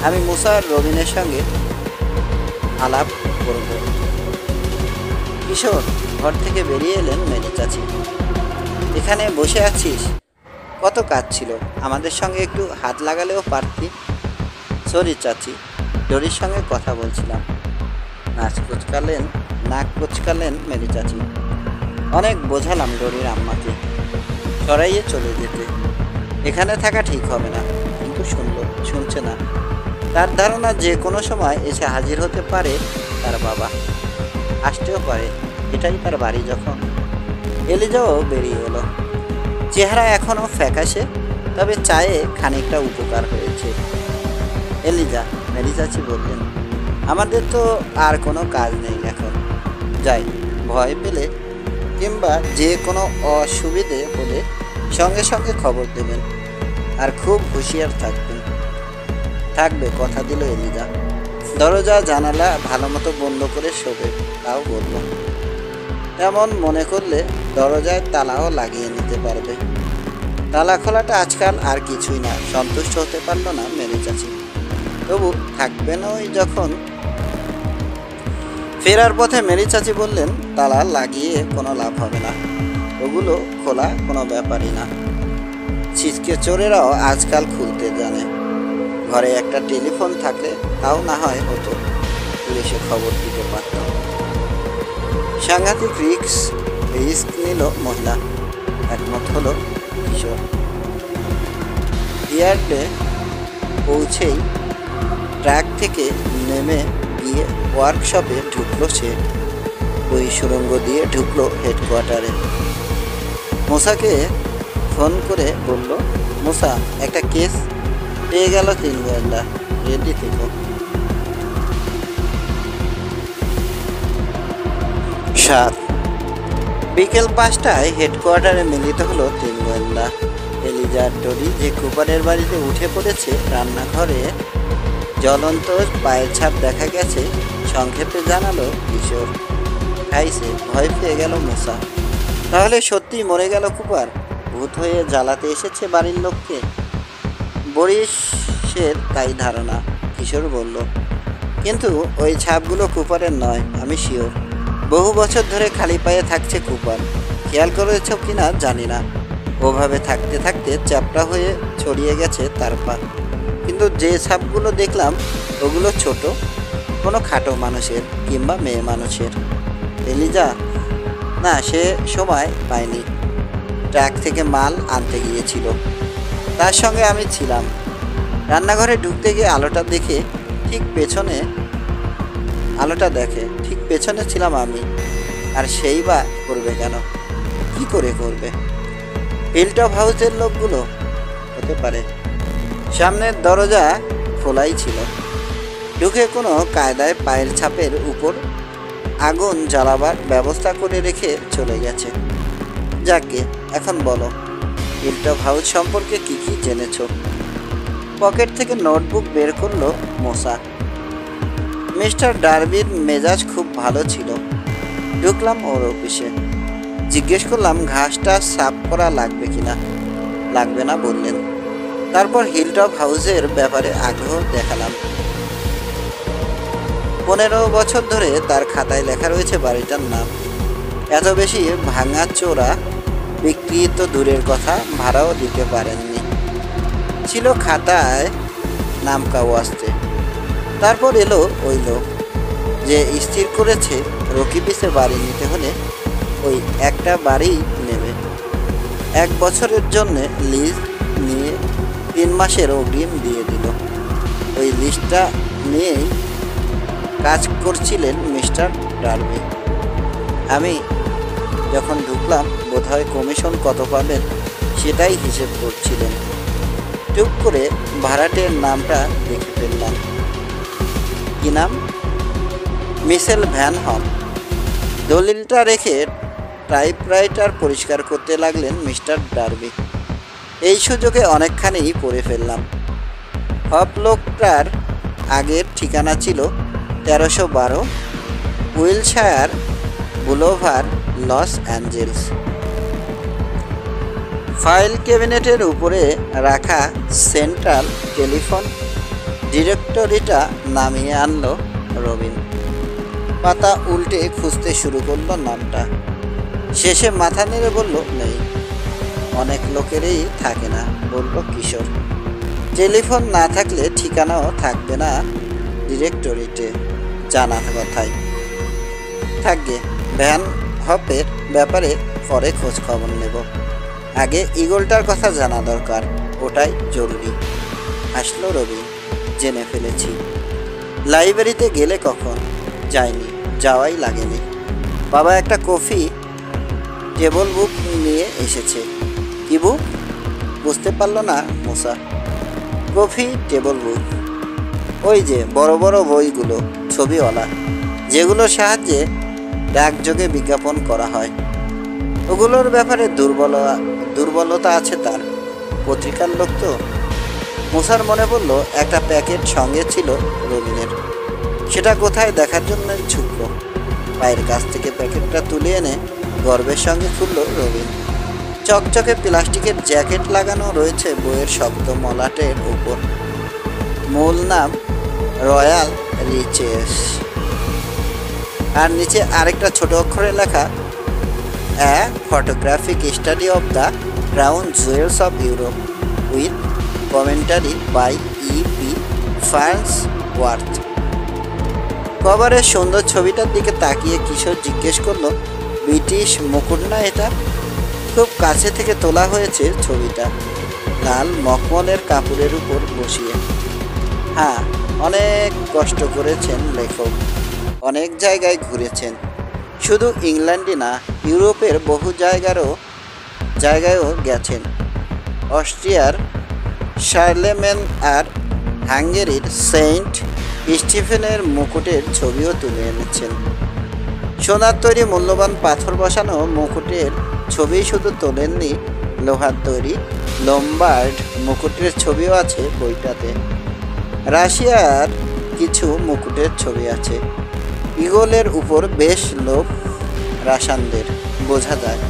আমি মুসা আর রবিনের সঙ্গে আলাপ করব। কিশোর ঘর থেকে বেরিয়ে এলেন মেরি চাচি। এখানে বসে আছিস? কত কাজ ছিল, আমাদের সঙ্গে একটু হাত লাগালেও পারতি। সরি চাচি, ডরির সঙ্গে কথা বলছিলাম। নাক কুচকালেন মেরি চাচি। অনেক বোঝালাম ডরির আম্মাকে সরাইয়ে চলে যেতে। এখানে থাকা ঠিক হবে না, কিন্তু শুনছে না। তার ধারণা যে কোনো সময় এসে হাজির হতে পারে তার বাবা, আসতেও পারে। এটাই তার বাড়ি। যখন এলিজাও বেরিয়ে এলো। চেহারা এখনও ফ্যাকাশে, তবে চায়ে খানিকটা উপকার হয়েছে। এলিজা, মেরি চাচি বললেন, আমাদের তো আর কোনো কাজ নেই এখন। যাই, ভয় পেলে কিংবা যে কোনো অসুবিধে হলে সঙ্গে সঙ্গে খবর দেবেন, আর খুব হুঁশিয়ার থাকবে, কথা দিল এলিজা। দরজা জানালা ভালো মতো বন্ধ করে শোবে, তাও বলল। এমন মনে করলে দরজায় তালাও লাগিয়ে নিতে পারবে। তালা খোলাটা আজকাল আর কিছুই না। সন্তুষ্ট হতে পারলো না মেরি চাচি। তবু থাকবেন ওই যখন। ফেরার পথে মেরি চাচি বললেন, তালা লাগিয়ে কোনো লাভ হবে না, ওগুলো খোলা কোনো ব্যাপারই না। ছিচকে চোরেরাও আজকাল খুলতে জানে। ঘরে একটা টেলিফোন থাকলে তাও না হয় হতো, পুলিশে খবর দিতে পারত। সাংঘাতিক রিস্ক নিল মহিলা, একমত হলো কিশোর। ইয়ার্ডে পৌঁছেই ট্রাক থেকে নেমে গিয়ে ওয়ার্কশপে ঢুকলো সে। ওই সুড়ঙ্গ দিয়ে ঢুকলো হেডকোয়ার্টারে। মুসাকে ফোন করে বলল, মুসা, একটা কেস পেয়ে গেল 3 গোয়েন্দা, রেডি থেকো। 7 বিকেল 5টায় হেডকোয়ার্টারে মিলিত হলো 3 গোয়েন্দা। এলিজা আর ডরি যে কুপারের বাড়িতে উঠে পড়েছে, রান্নাঘরে জ্বলন্ত পায়ের ছাপ দেখা গেছে, সংক্ষেপে জানালো কিশোর। খাইছে, ভয় পেয়ে গেল মোসা। তাহলে সত্যি মরে গেল কুপার? ভূত হয়ে জ্বালাতে এসেছে বাড়ির লোককে? বরিশের তাই ধারণা, কিশোর বলল। কিন্তু ওই ছাপগুলো কুপারের নয়, আমি শিওর। বহু বছর ধরে খালি পায়ে থাকছে কুপার। খেয়াল করেছ কিনা জানি না, ওভাবে থাকতে থাকতে চ্যাপটা হয়ে ছড়িয়ে গেছে তার পা। কিন্তু যে ছাপগুলো দেখলাম ওগুলো ছোট, কোনো খাটো মানুষের কিংবা মেয়ে মানুষের। এলিজা? না, সে সময় পায়নি। ট্রাক থেকে মাল আনতে গিয়েছিল, তার সঙ্গে আমি ছিলাম। রান্নাঘরে ঢুকতে গিয়ে আলোটা দেখে ঠিক পেছনে ছিলাম আমি। আর সেই বা করবে কেন? কি করে করবে? হিলটপ হাউসের লোকগুলো হতে পারে। সামনের দরজা খোলাই ছিল। ঢুকে কোনো কায়দায় পায়ের ছাপের উপর আগুন জ্বালাবার ব্যবস্থা করে রেখে চলে গেছে। যাকে এখন বলো, হিলটপ হাউস সম্পর্কে কি কি জেনেছ? পকেট থেকে নোটবুক বের করলো মোসা। মিস্টার ডার্বির মেজাজ খুব ভালো ছিল। ঢুকলাম ওর অফিসে, জিজ্ঞেস করলাম ঘাসটা সাফ করা লাগবে কিনা। লাগবে না বললেন। তারপর হিলটপ হাউসের ব্যাপারে আগ্রহ দেখালাম। 15 বছর ধরে তার খাতায় লেখা রয়েছে বাড়িটার নাম। এত বেশি ভাঙা চোরা বিক্রি তো দূরের কথা, ভাড়াও দিতে পারেননি। ছিল খাতায় নাম কাওয়াস্তে। তারপর এলো ওই লোক যে স্থির করেছে রকি পিসে বাড়ি নিতে হলে ওই একটা বাড়ি নেবে। 1 বছরের জন্যে লিজ নিয়ে 3 মাসের অগ্রিম দিয়ে দিল। ওই লিস্টটা নিয়েই কাজ করছিলেন মিস্টার ডার্বি। আমি যখন ঢুকলাম বোধহয় কমিশন কত পাবেন সেটাই হিসেব করছিলেন। টুক করে ভাড়াটের নামটা দেখে ফেললাম। কি নাম? মিশেল ভ্যান হম। দলিলটা রেখে টাইপরাইটার পরিষ্কার করতে লাগলেন মিস্টার ডার্বি। এই সুযোগে অনেকখানি পড়ে ফেললাম। হপ লোকটার আগের ঠিকানা ছিল 1312 উইলশায়ার বুলোভার, লস অ্যাঞ্জেলস। ফাইল ক্যাবিনেটের উপরে রাখা সেন্ট্রাল টেলিফোন ডিরেক্টরিটা নামিয়ে আনলো রবিন। পাতা উল্টে খুঁজতে শুরু করলো নামটা। শেষে মাথা নেড়ে বলল, নেই। অনেক লোকেরই থাকে না, বলল কিশোর। টেলিফোন না থাকলে ঠিকানাও থাকবে না ডিরেক্টরিতে, জানা কথাই। থাকবে। ভ্যান হপের ব্যাপারে পরে খোঁজ খবর নেব। আগে ইগলটার কথা জানা দরকার, ওটাই জরুরি। আসলো রবি। জেনে ফেলেছি। লাইব্রেরিতে গেলে কখন? যায়নি, যাওয়াই লাগেনি। বাবা একটা কফি টেবল বুক নিয়ে এসেছে। কি বুক? বুঝতে পারল না মোসা। কফি টেবল বুক, ওই যে বড় বড় বইগুলো, ছবিওয়ালা, যেগুলোর সাহায্যে ডাকযোগে বিজ্ঞাপন করা হয়। ওগুলোর ব্যাপারে দুর্বলতা আছে তার। পত্রিকার লোক তো। মোসার মনে পড়ল একটা প্যাকেট সঙ্গে ছিল রবিনের। সেটা কোথায় দেখার জন্য ছুটল। পায়ের কাছ থেকে প্যাকেটটা তুলে এনে গর্বের সঙ্গে খুলল রবিন। চকচকে প্লাস্টিকের জ্যাকেট লাগানো রয়েছে বইয়ের শক্ত মলাটের উপর। মূল নাম রয়্যাল রিচেস, আর নিচে আরেকটা ছোট অক্ষরে লেখা, a photographic study of the crown jewels of Europe with commentary by E.P. Farnsworth. কভারের সুন্দর ছবিটার দিকে তাকিয়ে কিশোর জিজ্ঞেস করলো, ব্রিটিশ মুকুট না এটা? খুব কাছে থেকে তোলা হয়েছে ছবিটা, লাল মখমলের কাপড়ের উপর বসিয়ে। হ্যাঁ, অনেক কষ্ট করেছেন লেখক, অনেক জায়গায় ঘুরেছেন। শুধু ইংল্যান্ডই না, ইউরোপের বহু জায়গায়ও গেছেন। অস্ট্রিয়ার শার্লেমেন আর হাঙ্গেরির সেন্ট স্টিফেনের মুকুটের ছবিও তুলে এনেছেন। সোনার তৈরি মূল্যবান পাথর বসানো মুকুটের ছবি শুধু তোলেননি, লোহার তৈরি লম্বার্ড মুকুটের ছবিও আছে বইটাতে। রাশিয়ার কিছু মুকুটের ছবি আছে। ঈগলের উপর বেশ লোভ রাশানদের, বোঝা যায়।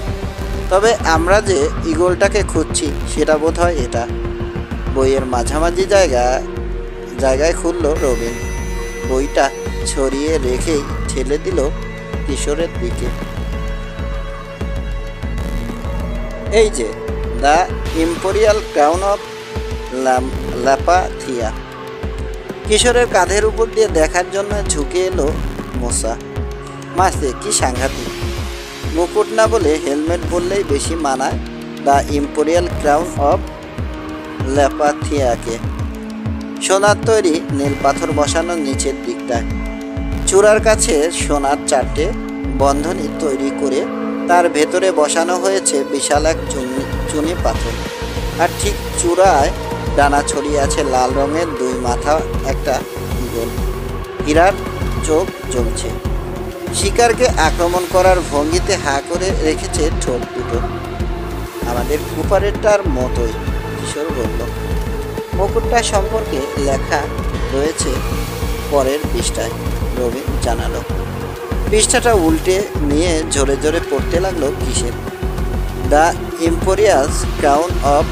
তবে আমরা যে ঈগলটাকে খুঁজছি সেটা বোধহয় এটা। বইয়ের মাঝামাঝি জায়গায় খুলল রবিন। বইটা ছড়িয়ে রেখেই ঠেলে দিল কিশোরের দিকে। এই যে, দ্য ইম্পেরিয়াল ক্রাউন অফ ল্যাপাথিয়া। কিশোরের কাঁধের উপর দিয়ে দেখার জন্য ঝুঁকে এলো মোসা। মাসে কি সাংঘাতিক! মুকুট না বলে হেলমেট বললেই বেশি মানায় দ্য ইম্পেরিয়াল ক্রাউন অফ ল্যাপাথিয়াকে। সোনার তৈরি নীল পাথর বসানো নিচের দিকটায়, চূড়ার কাছে সোনার 4টে বন্ধনী তৈরি করে তার ভেতরে বসানো হয়েছে বিশাল এক চুনি পাথর। আর ঠিক চূড়ায় ডানা ছড়িয়ে আছে লাল রঙের 2 মাথা একটা ঈগল। হীরার চোখ জ্বলছে। শিকারকে আক্রমণ করার ভঙ্গিতে হা করে রেখেছে ঠোঁট দুটো। আমাদের কুপারেরটার মতোই, কিশোর বলল। মুকুটটা সম্পর্কে লেখা রয়েছে পরের পৃষ্ঠায়, রবিন জানালো। পৃষ্ঠাটা উল্টে নিয়ে জোরে জোরে পড়তে লাগলো কিসের। দ্য ইম্পেরিয়াল ক্রাউন অফ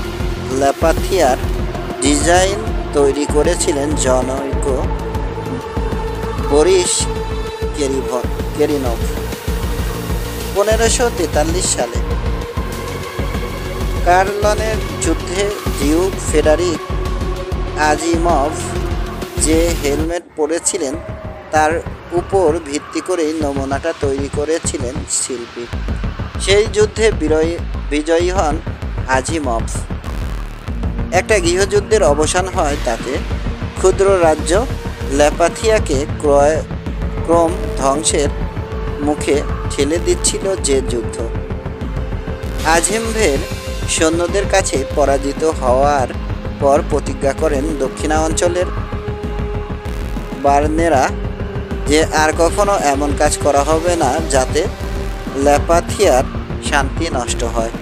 ল্যাপাথিয়ার ডিজাইন তৈরি করেছিলেন জনৈক বরিস কেরিনভ 1543 সালে। কার্লনের যুদ্ধে ডিউক ফেডারিক আজিমভ যে হেলমেট পরেছিলেন তার উপর ভিত্তি করেই নমুনাটা তৈরি করেছিলেন শিল্পী। সেই যুদ্ধে বিজয়ী হন আজিমভ। একটা গৃহযুদ্ধের অবসান হয় তাতে। ক্ষুদ্র রাজ্য ল্যাপাথিয়াকে ক্রম ধ্বংসের মুখে ঠেলে দিচ্ছিল যে যুদ্ধ। আজিমভের সৈন্যদের কাছে পরাজিত হওয়ার পর প্রতিজ্ঞা করেন দক্ষিণাঞ্চলের বার্নেরা যে আর কখনো এমন কাজ করা হবে না যাতে ল্যাপাথিয়ার শান্তি নষ্ট হয়।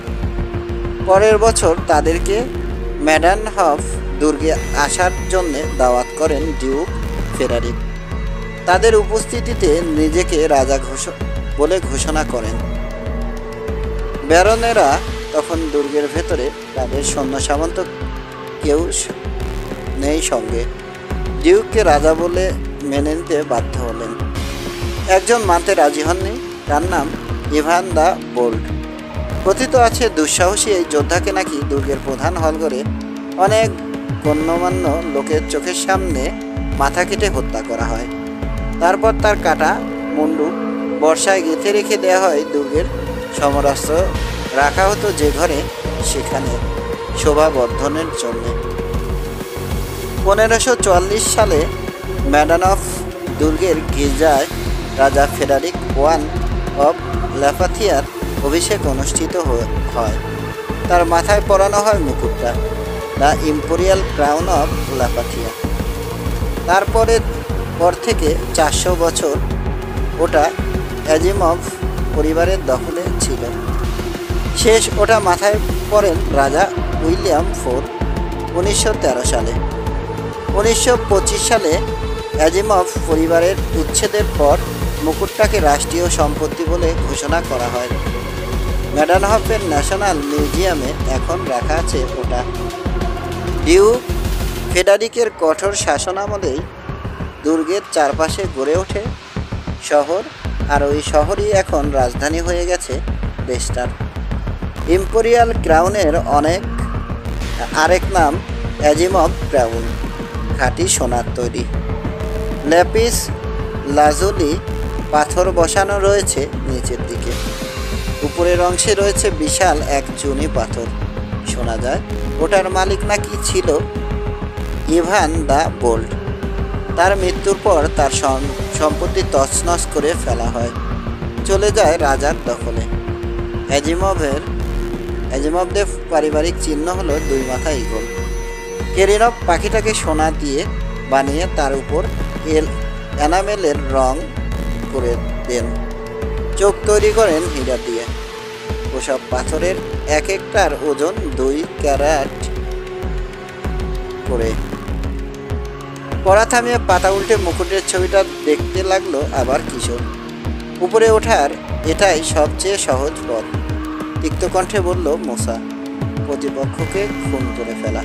পরের বছর তাদেরকে ম্যাডানহফ দুর্গে আসার জন্য দাওয়াত করেন ডিউক ফেডারিক। তাদের উপস্থিতিতে নিজেকে রাজা বলে ঘোষণা করেন। ব্যারনেরা তখন দুর্গের ভেতরে, তাদের সৈন্য সামন্ত কেউ নেই সঙ্গে। ডিউককে রাজা বলে মেনে নিতে বাধ্য হলেন। একজন মানতে রাজি হননি, তার নাম ইভান দ্য বোল্ড। কথিত আছে দুঃসাহসী এই যোদ্ধাকে নাকি দুর্গের প্রধান হলঘরে অনেক গণ্যমান্য লোকের চোখের সামনে মাথা কেটে হত্যা করা হয়। তারপর তার কাটা মুন্ডু বর্ষায় গেঁথে রেখে দেওয়া হয় দুর্গের সমরাস্ত্র রাখা হতো যে ঘরে, সেখানে শোভাবর্ধনের জন্য। 1544 সালে ম্যাডানফ দুর্গের গির্জায় রাজা ফেডারিক I অব ল্যাপাথিয়ার অভিষেক অনুষ্ঠিত হয়। তার মাথায় পরানো হয় মুকুটটা, দ্য ইম্পেরিয়াল ক্রাউন অফ ল্যাপাথিয়া। পর থেকে 400 বছর ওটা আজিমভ পরিবারের দখলে ছিল। শেষ ওটা মাথায় পড়েন রাজা উইলিয়াম IV 1913 সালে। 1925 সালে আজিমভ পরিবারের উচ্ছেদের পর মুকুটটাকে রাষ্ট্রীয় সম্পত্তি বলে ঘোষণা করা হয়। ম্যাডানহফের ন্যাশনাল মিউজিয়ামে এখন রাখা আছে ওটা। ডিউক ফেডারিকের কঠোর শাসনামলেই দুর্গের চারপাশে গড়ে ওঠে শহর, আর ওই শহরই এখন রাজধানী হয়ে গেছে দেশটার। ইম্পেরিয়াল ক্রাউনের আরেক নাম আজিমভ ক্রাউন, খাঁটি সোনার তৈরি। ল্যাপিস লাজুলি পাথর বসানো রয়েছে নিচের দিকে। উপরের অংশে রয়েছে বিশাল এক চুনি পাথর। শোনা যায় ওটার মালিক নাকি ছিল ইভান দ্য বোল্ড। তার মৃত্যুর পর তার সম্পত্তি তছনছ করে ফেলা হয়, চলে যায় রাজার দখলে। আজিমভদের পারিবারিক চিহ্ন হলো 2 মাথা ঈগল। কেরিনভ পাখিটাকে সোনা দিয়ে বানিয়ে তার উপর এনামেলের রং করে দেন। চোখ তৈরি করেন হীরা দিয়ে। ওসব পাথরের এক একটার ওজন 2 ক্যারেট করে। পড়া থামিয়ে পাতা উল্টে মুকুটের ছবিটা দেখতে লাগলো আবার কিশোর। উপরে ওঠার এটাই সবচেয়ে সহজ পথ, তিক্ত কণ্ঠে বলল মোসা। প্রতিপক্ষকে খুন করে ফেলা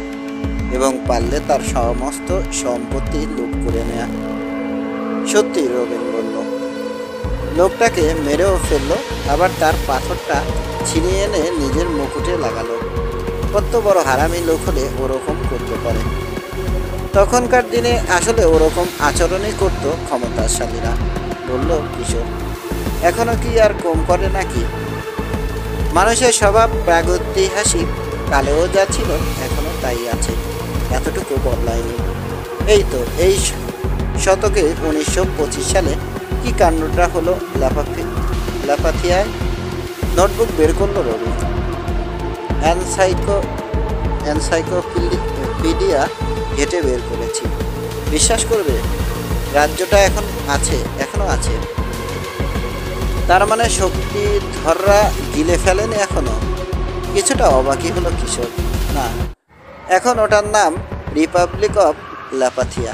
এবং পারলে তার সমস্ত সম্পত্তি লুট করে নেয়া। সত্যি, রবিন বলল। লোকটাকে মেরেও ফেললো, আবার তার পাথরটা ছিনিয়ে এনে নিজের মুকুটে লাগালো। কত বড় হারামি লোক হলে ওরকম করতে পারে? তখনকার দিনে আসলে ওরকম আচরণই করত ক্ষমতাশালীরা, বলল কিশোর। এখনো কি আর কম করে নাকি? মানুষের স্বভাব প্রাগৈতিহাসিক কালেও যা ছিল এখনো তাই আছে, এতটুকু বদলায়নি। এই তো এই শতকে 1925 সালে কি কাণ্ডটা হলো লাপাথিয়ায়। নোটবুক বের করলো রবি। এনসাইক্লোপিডিয়া ঘেটে বের করেছি। বিশ্বাস করবে, রাজ্যটা এখনো আছে। তার মানে শক্তিধররা গিলে ফেলেনি এখনো? কিছুটা অবাকই হলো কিশোর। না, এখন ওটার নাম রিপাবলিক অফ লাপাথিয়া।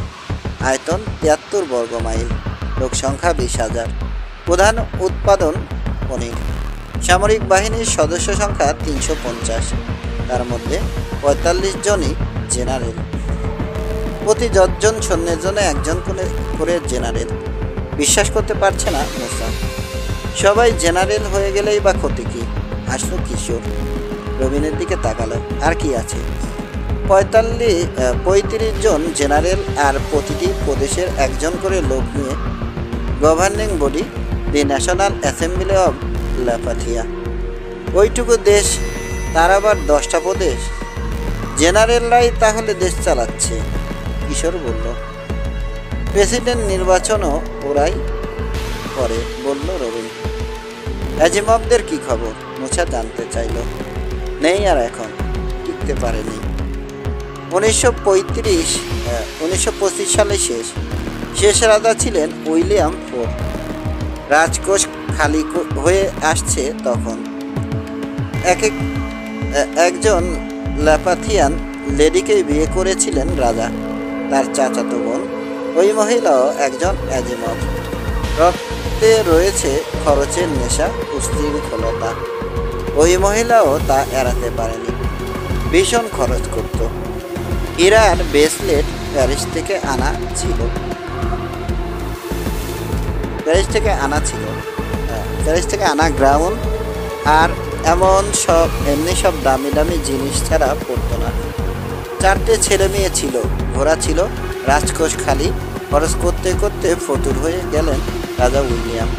আয়তন 73 বর্গ মাইল, লোক সংখ্যা 20,000, প্রধান উৎপাদন পনির। সামরিক বাহিনীর সদস্য সংখ্যা 350, তার মধ্যে 45 জনই জেনারেল। প্রতি 10 জন সৈন্যের জন্য একজন করে জেনারেল। বিশ্বাস করতে পারছে না মোসা। সবাই জেনারেল হয়ে গেলেই বা ক্ষতি কি? হাসলো কিশোর, রবিনের দিকে তাকালো। আর কি আছে? 35 জন জেনারেল আর প্রতিটি প্রদেশের একজন করে লোক নিয়ে governing body, the national assembly of Lapathia. ওইটুকু দেশ, তার আবার 10টা প্রদেশ। জেনারেলরাই তাহলে দেশ চালাচ্ছে? কিশোর বলল। প্রেসিডেন্ট নির্বাচনও ওরাই করে, বলল রবিন। অ্যাজিমভদের কি খবর? মোছা জানতে চাইল। নেই আর, এখন টিকতে পারেনি। 1925 সালে শেষ রাজা ছিলেন উইলিয়াম IV। রাজকোষ খালি হয়ে আসছে তখন। একজন লাপাথিয়ান লেডিকে বিয়ে করেছিলেন রাজা, তার চাচাতো বোন। ওই মহিলাও একজন অ্যাজিমভ। রক্তে রয়েছে খরচের নেশা, উশৃঙ্খলতা। ওই মহিলাও তা এড়াতে পারেনি, ভীষণ খরচ করত। হীরার ব্রেসলেট প্যারিস থেকে আনা ছিল। প্যারিস থেকে আনা গ্রাউন্ড আর এমনি সব দামি দামি জিনিস ছাড়া পড়তো না। 4টে ছেলে মেয়ে ছিল, ঘোড়া ছিল, রাজকোষ খালি। খরচ করতে করতে ফতুর হয়ে গেলেন রাজা উইলিয়াম।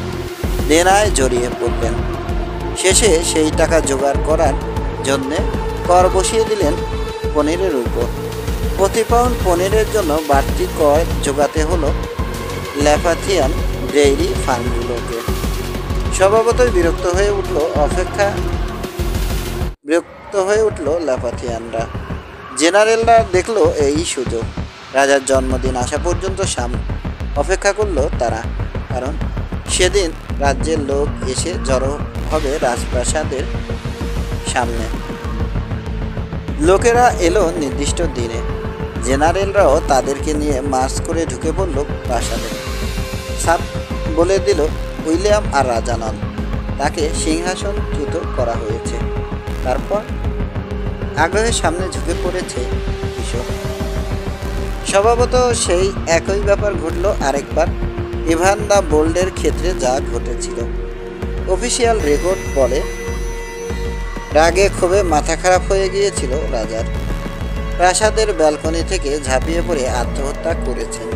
দেনায় জড়িয়ে পড়লেন। শেষে সেই টাকা জোগাড় করার জন্যে কর বসিয়ে দিলেন পনিরের উপর। প্রতি পাউন্ড পনিরের জন্য বাড়তি কর জোগাতে হলো লাপাথিয়ান ডেইরি ফার্মগুলোকে। স্বভাবতই বিরক্ত হয়ে উঠল লাপাথিয়ানরা। জেনারেলরা দেখলো এই সুযোগ। রাজার জন্মদিন আসা পর্যন্ত অপেক্ষা করলো তারা, কারণ সেদিন রাজ্যের লোক এসে জড়ো হবে রাজপ্রাসাদের সামনে। লোকেরা এলো নির্দিষ্ট দিনে। জেনারেলরাও তাদেরকে নিয়ে মার্চ করে ঢুকে পড়ল প্রাসাদে। সাপ বলে দিল উইলিয়াম আর রাজা নন, তাকে সিংহাসনচ্যুত করা হয়েছে। তারপর আগ্রহের সামনে ঝুঁকে পড়েছে কিশোর। স্বভাবত সেই একই ব্যাপার ঘটল আরেকবার, ইভান দ্য বোল্ডের ক্ষেত্রে যা ঘটেছিল। অফিসিয়াল রেকর্ড বলে রাগে ক্ষোভে মাথা খারাপ হয়ে গিয়েছিল রাজার। প্রাসাদের ব্যালকনি থেকে ঝাঁপিয়ে পড়ে আত্মহত্যা করেছেন।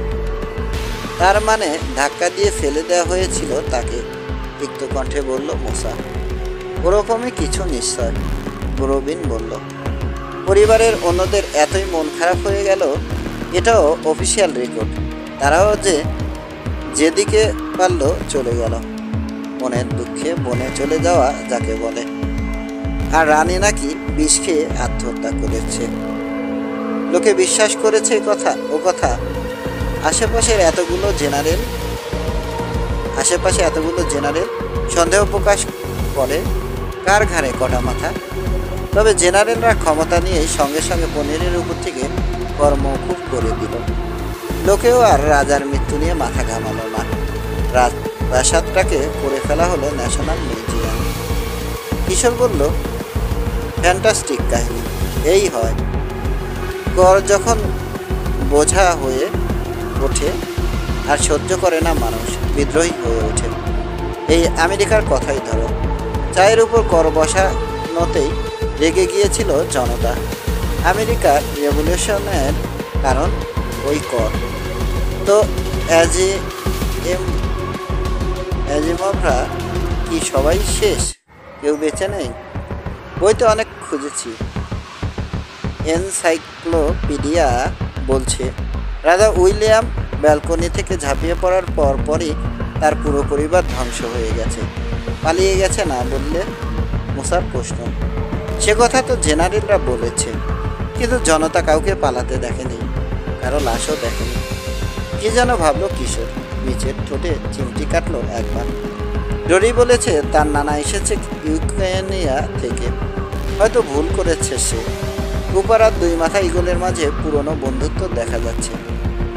তার মানে ধাক্কা দিয়ে ফেলে দেওয়া হয়েছিল তাকে, তিক্ত কণ্ঠে বলল মোসা। ওরকমই কিছু নিশ্চয়, রবিন বলল। পরিবারের অন্যদের এতই মন খারাপ হয়ে গেল, এটাও অফিসিয়াল রেকর্ড। তারাও যেদিকে পারল চলে গেল। মনের দুঃখে বনে চলে যাওয়া যাকে বলে। আর রানী নাকি বিষ খেয়ে আত্মহত্যা করেছে। লোকে বিশ্বাস করেছে ও কথা। আশেপাশের এতগুলো জেনারেল আশেপাশে এতগুলো জেনারেল, সন্দেহ প্রকাশ করে কার ঘাড়ে কটা মাথা। তবে জেনারেলরা ক্ষমতা নিয়ে সঙ্গে সঙ্গে পনিরের উপর থেকে কর্মকুব করে দিল। লোকেও আর রাজার মৃত্যু নিয়ে মাথা ঘামালো না। প্রাসাদটাকে করে ফেলা হলো ন্যাশনাল মিউজিয়াম। কিশোর বলল, ফ্যান্টাস্টিক কাহিনী। এই হয়, কর যখন বোঝা হয়ে ওঠে আর সহ্য করে না মানুষ, বিদ্রোহী হয়ে ওঠে। এই আমেরিকার কথাই ধরো, চায়ের উপর কর বসানোতেই রেগে গিয়েছিল জনতা। আমেরিকার রেভলিউশনের কারণ ওই কর। তো অ্যাজিমভরা কি সবাই শেষ? কেউ বেঁচে নেই? বইতে অনেক খুঁজেছি। এনসাইক্লোপিডিয়া বলছে রাজা উইলিয়াম ব্যালকনি থেকে ঝাঁপিয়ে পড়ার পরই তার পুরো পরিবার ধ্বংস হয়ে গেছে। পালিয়ে গেছে না বললে মুসার প্রশ্ন। সে কথা তো জেনারেলরা বলেছে, কিন্তু জনতা কাউকে পালাতে দেখেনি, কারো লাশও দেখেনি। কি যেন ভাবলো কিশোর, নিচের ঠোঁটে চিমটি কাটলো একবার। ডরি বলেছে তার নানা এসেছে ইউক্রেনিয়া থেকে, হয়তো ভুল করেছে সে। কুপার আর দুই মাথা ইগলের মাঝে পুরনো বন্ধুত্ব দেখা যাচ্ছে।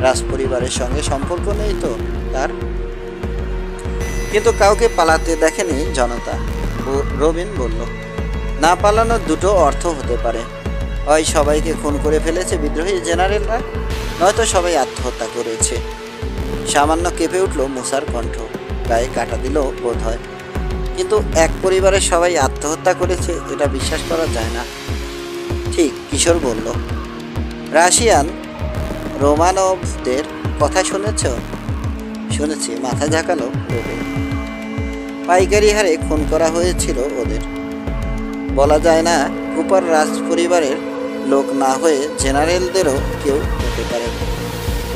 রাজপরিবারের সঙ্গে সম্পর্ক নেই তো তার, কিন্তু কাউকে পালাতে দেখেনি জনতা। রবিন বলল, না পালানোর দুটো অর্থ হতে পারে, হয় সবাইকে খুন করে ফেলেছে বিদ্রোহী জেনারেলরা, নয়তো সবাই আত্মহত্যা করেছে। সামান্য কেঁপে উঠল মুসার কণ্ঠ, গায়ে কাটা দিল বোধ হয়। কিন্তু এক পরিবারের সবাই আত্মহত্যা করেছে, এটা বিশ্বাস করা যায় না। ঠিক, কিশোর বলল। রাশিয়ান রোমানভদের কথা শুনেছ? শুনেছি, মাথা ঝাঁকালো রবিন। পাইকারি হারে খুন করা হয়েছিল ওদের। বলা যায় না কুপার রাজ পরিবারের লোক না হয়ে জেনারেলদেরও কেউ হতে পারে।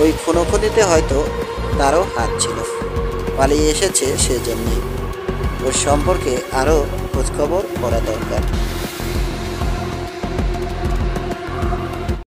ওই খুনোখুনিতে হয়তো তারও হাত ছিল, পালিয়ে এসেছে সেজন্যই। ওর সম্পর্কে আরও খোঁজখবর করা দরকার।